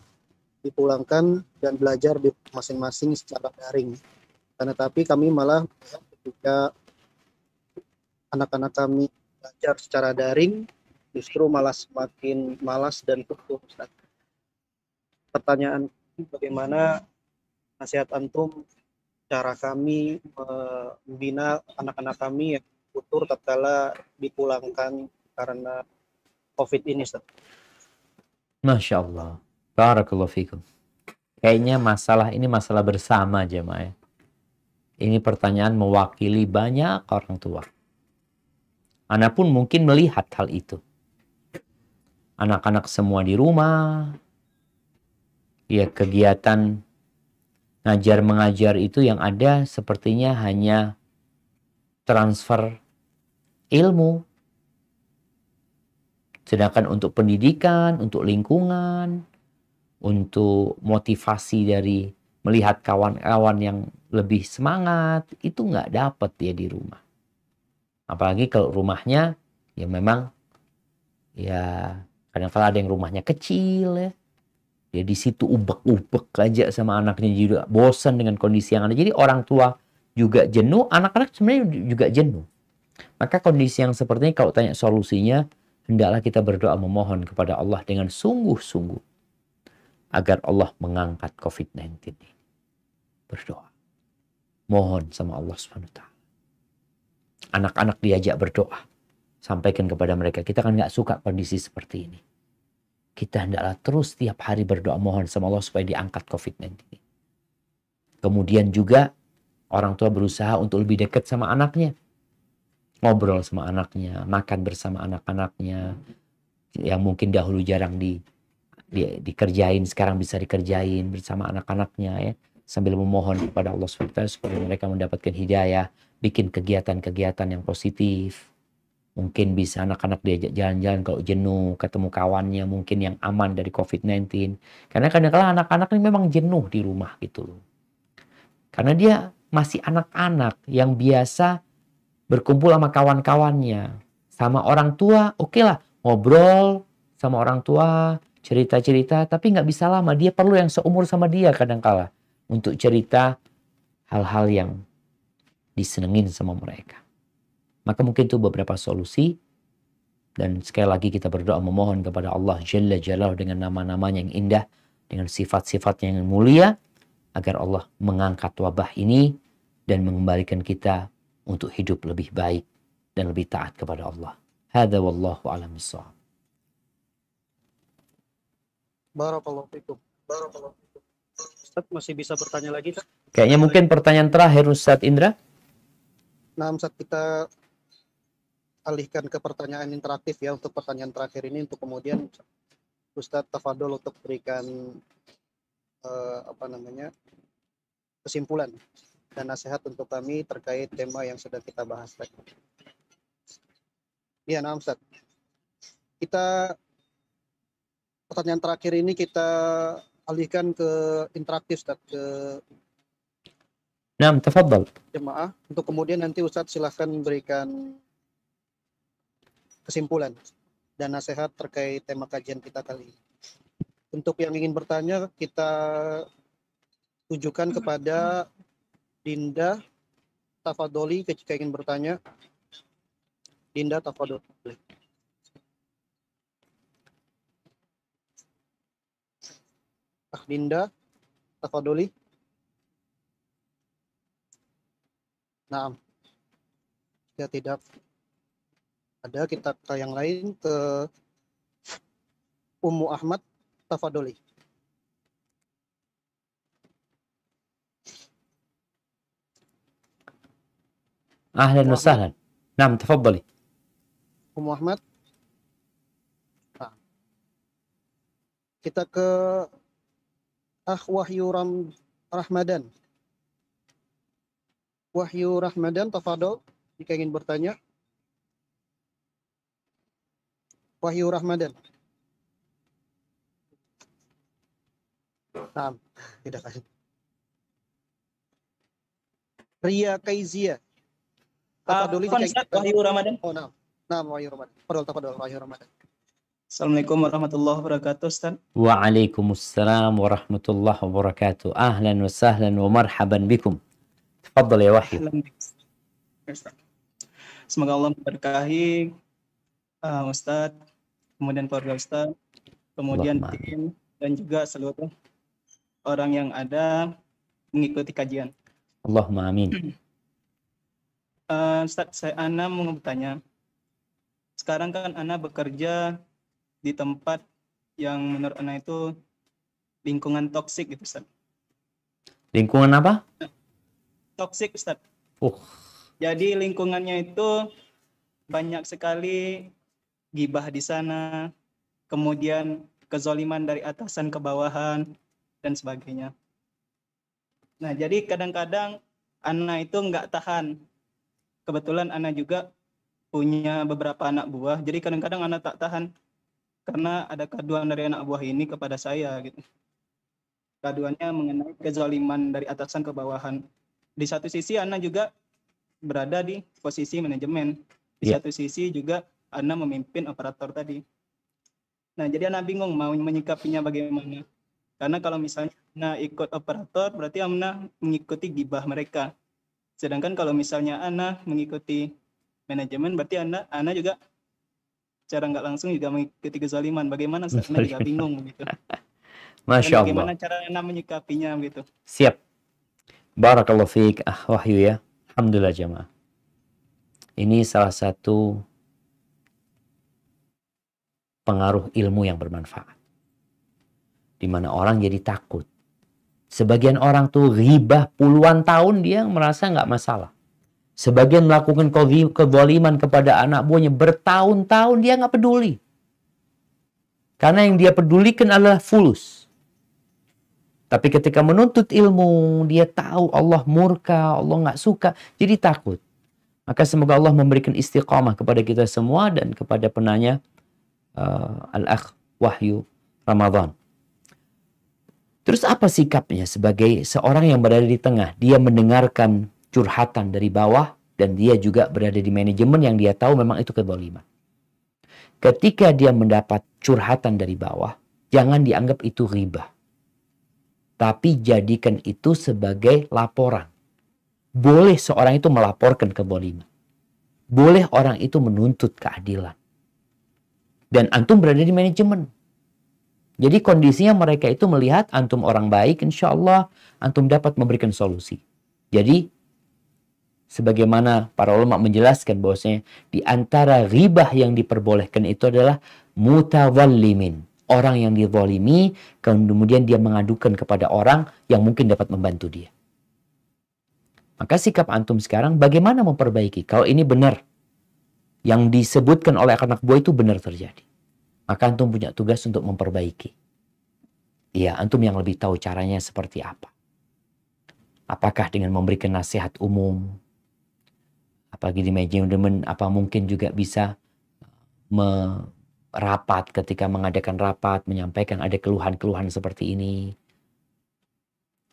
dipulangkan dan belajar di masing-masing secara daring. Karena tapi kami malah ketika anak-anak kami belajar secara daring, justru malah semakin malas dan kukuh. pertanyaan bagaimana nasihat antum cara kami membina anak-anak kami yang putur tatkala dipulangkan karena COVID ini, Ustaz. Masya Allah. Barakallahu fikum. Kayaknya masalah ini masalah bersama jemaah. Ini pertanyaan mewakili banyak orang tua. Ana pun mungkin melihat hal itu. Anak-anak semua di rumah. Ya, kegiatan ngajar mengajar itu yang ada sepertinya hanya transfer ilmu. Sedangkan untuk pendidikan, untuk lingkungan, untuk motivasi dari melihat kawan-kawan yang lebih semangat, itu nggak dapat dia di rumah. Apalagi kalau rumahnya ya memang ya kadang-kadang ada yang rumahnya kecil ya. Dia di situ ubek-ubek aja sama anaknya, juga bosan dengan kondisi yang ada. Jadi orang tua juga jenuh, anak-anak sebenarnya juga jenuh. Maka kondisi yang seperti ini kalau tanya solusinya, hendaklah kita berdoa memohon kepada Allah dengan sungguh-sungguh agar Allah mengangkat COVID-19 ini. Berdoa. Mohon sama Allah SWT. Anak-anak diajak berdoa. Sampaikan kepada mereka. Kita kan nggak suka kondisi seperti ini. Kita hendaklah terus tiap hari berdoa mohon sama Allah supaya diangkat COVID-19 ini. Kemudian juga orang tua berusaha untuk lebih dekat sama anaknya. Ngobrol sama anaknya, makan bersama anak-anaknya. Yang mungkin dahulu jarang dikerjain, sekarang bisa dikerjain bersama anak-anaknya ya. Sambil memohon kepada Allah SWT supaya mereka mendapatkan hidayah, bikin kegiatan-kegiatan yang positif. Mungkin bisa anak-anak diajak jalan-jalan kalau jenuh, ketemu kawannya mungkin yang aman dari COVID-19. Karena kadang-kadang anak-anak ini memang jenuh di rumah gitu loh. Karena dia masih anak-anak yang biasa berkumpul sama kawan-kawannya. Sama orang tua, oke lah, ngobrol sama orang tua, cerita-cerita, tapi nggak bisa lama. Dia perlu yang seumur sama dia kadang-kala untuk cerita hal-hal yang disenengin sama mereka. Maka mungkin itu beberapa solusi. Dan sekali lagi kita berdoa memohon kepada Allah Jalla Jalaluhu dengan nama-namanya yang indah, dengan sifat-sifatnya yang mulia, agar Allah mengangkat wabah ini dan mengembalikan kita untuk hidup lebih baik dan lebih taat kepada Allah. Hadza wallahu a'lam bissawab. Barakallahu fikum. Barakallahu fikum. Ustaz masih bisa bertanya lagi, Ustaz? Kayaknya mungkin pertanyaan terakhir Ustaz Indra. Nah, Ustaz, kita alihkan ke pertanyaan interaktif ya. Untuk pertanyaan terakhir ini untuk kemudian Ustaz tafadhol untuk berikan kesimpulan dan nasihat untuk kami terkait tema yang sudah kita bahas tadi. Iya, nah Ustaz. Kita pertanyaan terakhir ini kita alihkan ke interaktif, Ustaz, ke Naam, tafadhal. jemaah. Untuk kemudian nanti Ustaz silahkan berikan kesimpulan dan nasihat terkait tema kajian kita kali ini. Untuk yang ingin bertanya, kita tujukan kepada Dinda Tafadholi jika ingin bertanya. Dinda Tafadholi. Dinda Tafadholi. Nah, ya tidak ada, kita ke yang lain, ke Ummu Ahmad Tafadholi. Ahlan wa sahlan. Naam, tafadhali. Ummu Ahmad. Nah, kita ke Wahyu Rahmadan. Wahyu Rahmadan, tafadhol jika ingin bertanya. Wahyu Rahmadan. Nah, tidak kasih. Ria Kaizia. Tafadholi jika ingin bertanya. Wahyu Ramadan. Oh, nah. Nah, Wahyu Ramadan. Tafadhol Wahyu Ramadan. Assalamualaikum warahmatullahi wabarakatuh, Ustaz. Waalaikumsalam warahmatullahi wabarakatuh. Ahlan wa sahlan wa marhaban bikum. Tafadhal ya Wahyu. Semoga Allah memberkahi Ustaz, kemudian keluarga Ustaz, kemudian Allahumma tim dan juga seluruh orang yang ada mengikuti kajian. Allahumma amin. Ustaz, Ana mau bertanya. Sekarang kan Ana bekerja di tempat yang menurut Ana itu lingkungan toksik gitu, Ustaz. Lingkungan apa? Toksik, Ustaz. Jadi Jadi lingkungannya itu banyak sekali gibah di sana, kemudian kezoliman dari atasan ke bawahan, dan sebagainya. Nah, jadi kadang-kadang Ana itu nggak tahan. Kebetulan Ana juga punya beberapa anak buah, jadi kadang-kadang Ana tak tahan karena ada kaduan dari anak buah ini kepada saya gitu. Kaduannya mengenai kezaliman dari atasan ke bawahan. Di satu sisi Ana juga berada di posisi manajemen. Di Ya. satu sisi juga Ana memimpin operator tadi. Nah, jadi Ana bingung mau menyikapinya bagaimana. Karena kalau misalnya Ana ikut operator, berarti Ana mengikuti gibah mereka. Sedangkan kalau misalnya Ana mengikuti manajemen, berarti Ana juga secara nggak langsung juga mengikuti kezaliman. Bagaimana? Ana juga bingung gitu. Dan Masya Allah. bagaimana cara Ana menyikapinya gitu. Siap. Barakallahu fiik, Wahyu ya. Alhamdulillah jamaah. Ini salah satu pengaruh ilmu yang bermanfaat. Di mana orang jadi takut. Sebagian orang tuh ghibah puluhan tahun dia merasa nggak masalah. Sebagian melakukan kezaliman kepada anak buahnya bertahun-tahun dia nggak peduli. Karena yang dia pedulikan adalah fulus. Tapi ketika menuntut ilmu, dia tahu Allah murka, Allah nggak suka, jadi takut. Maka semoga Allah memberikan istiqamah kepada kita semua dan kepada penanya Al-Akh Wahyu Ramadan. Terus apa sikapnya sebagai seorang yang berada di tengah? Dia mendengarkan curhatan dari bawah dan dia juga berada di manajemen yang dia tahu memang itu kezaliman. Ketika dia mendapat curhatan dari bawah, jangan dianggap itu ghibah. Tapi jadikan itu sebagai laporan. Boleh seorang itu melaporkan kezaliman. Boleh orang itu menuntut keadilan. Dan antum berada di manajemen. Jadi kondisinya mereka itu melihat antum orang baik, insya Allah antum dapat memberikan solusi. Jadi sebagaimana para ulama menjelaskan bahwasanya di antara ghibah yang diperbolehkan itu adalah mutawallimin. Orang yang dizalimi, kemudian dia mengadukan kepada orang yang mungkin dapat membantu dia. Maka sikap antum sekarang bagaimana memperbaiki? Kalau ini benar, yang disebutkan oleh anak buah itu benar terjadi. Maka antum punya tugas untuk memperbaiki. Iya, antum yang lebih tahu caranya seperti apa. Apakah dengan memberikan nasihat umum? Apalagi di manajemen, apa mungkin juga bisa rapat ketika mengadakan rapat, menyampaikan ada keluhan-keluhan seperti ini.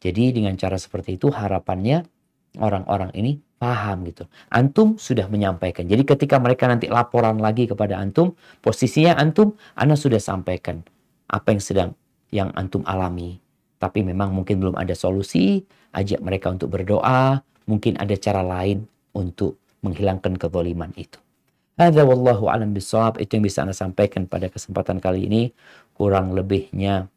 Jadi dengan cara seperti itu harapannya orang-orang ini paham gitu. Antum sudah menyampaikan. Jadi ketika mereka nanti laporan lagi kepada antum, posisinya antum, Anda sudah sampaikan apa yang antum alami. Tapi memang mungkin belum ada solusi, ajak mereka untuk berdoa, mungkin ada cara lain untuk menghilangkan kezaliman itu. Hadza wallahu a'lam bishawab. Itu yang bisa Anda sampaikan pada kesempatan kali ini. Kurang lebihnya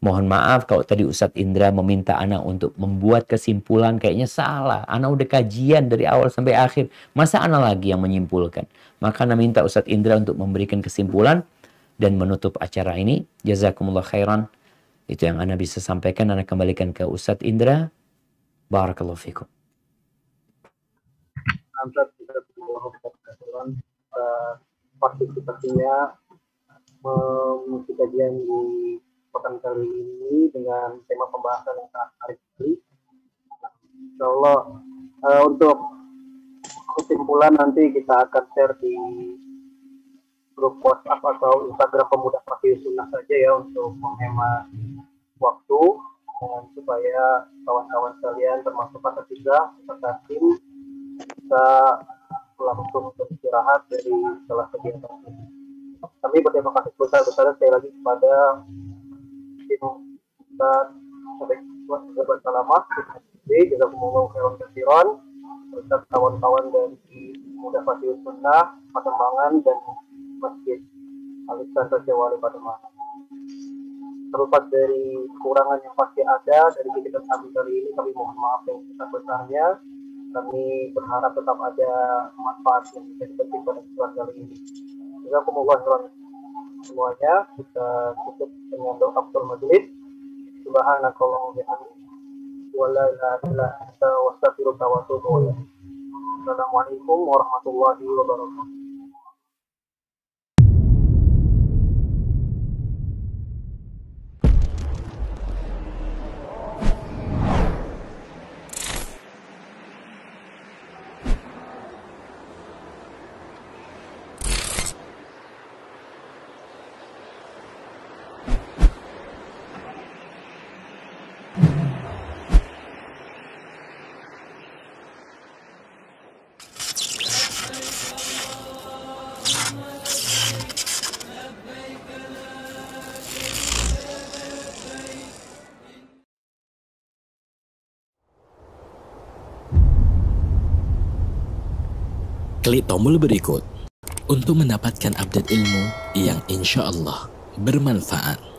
mohon maaf kalau tadi Ustadz Indra meminta Ana untuk membuat kesimpulan, kayaknya salah. Ana udah kajian dari awal sampai akhir. Masa Ana lagi yang menyimpulkan? Maka Ana minta Ustadz Indra untuk memberikan kesimpulan dan menutup acara ini. Jazakumullah khairan. Itu yang Ana bisa sampaikan. Ana kembalikan ke Ustadz Indra. Barakallahu fikum. Partisipasinya mengisi kajian di pekan kali ini dengan tema pembahasan yang sangat menarik sekali. Insya Allah untuk kesimpulan nanti kita akan share di grup WhatsApp atau Instagram Pemuda Fakih Sunnah saja ya untuk menghemat waktu dan supaya kawan-kawan sekalian termasuk Pak Ketiga serta tim bisa langsung beristirahat dari setelah kegiatan ini. Kami berterima kasih besar-besar sekali lagi kepada tim dan sahabat salamat juga pemulung Hewan Kesiron serta kawan-kawan dari Pemuda Fakih Sunnah Pademangan dan Masjid Al-Ihsan Raja Wali Pademangan. Terlepas dari kekurangan yang pasti ada dari kegiatan kami kali ini, kami mohon maaf yang sebesar-besarnya. Kami berharap tetap ada manfaat yang bisa dipetik pada kesempatan kali ini. Jazakumullah khairan semuanya. Kita tutup dengan doa kafaratul majelis. Subhanakallahumma wa bihamdika wa la ilaha illa anta astaghfiruka wa atubu ilaik. Assalamualaikum warahmatullahi wabarakatuh. Klik tombol berikut untuk mendapatkan update ilmu yang insya Allah bermanfaat.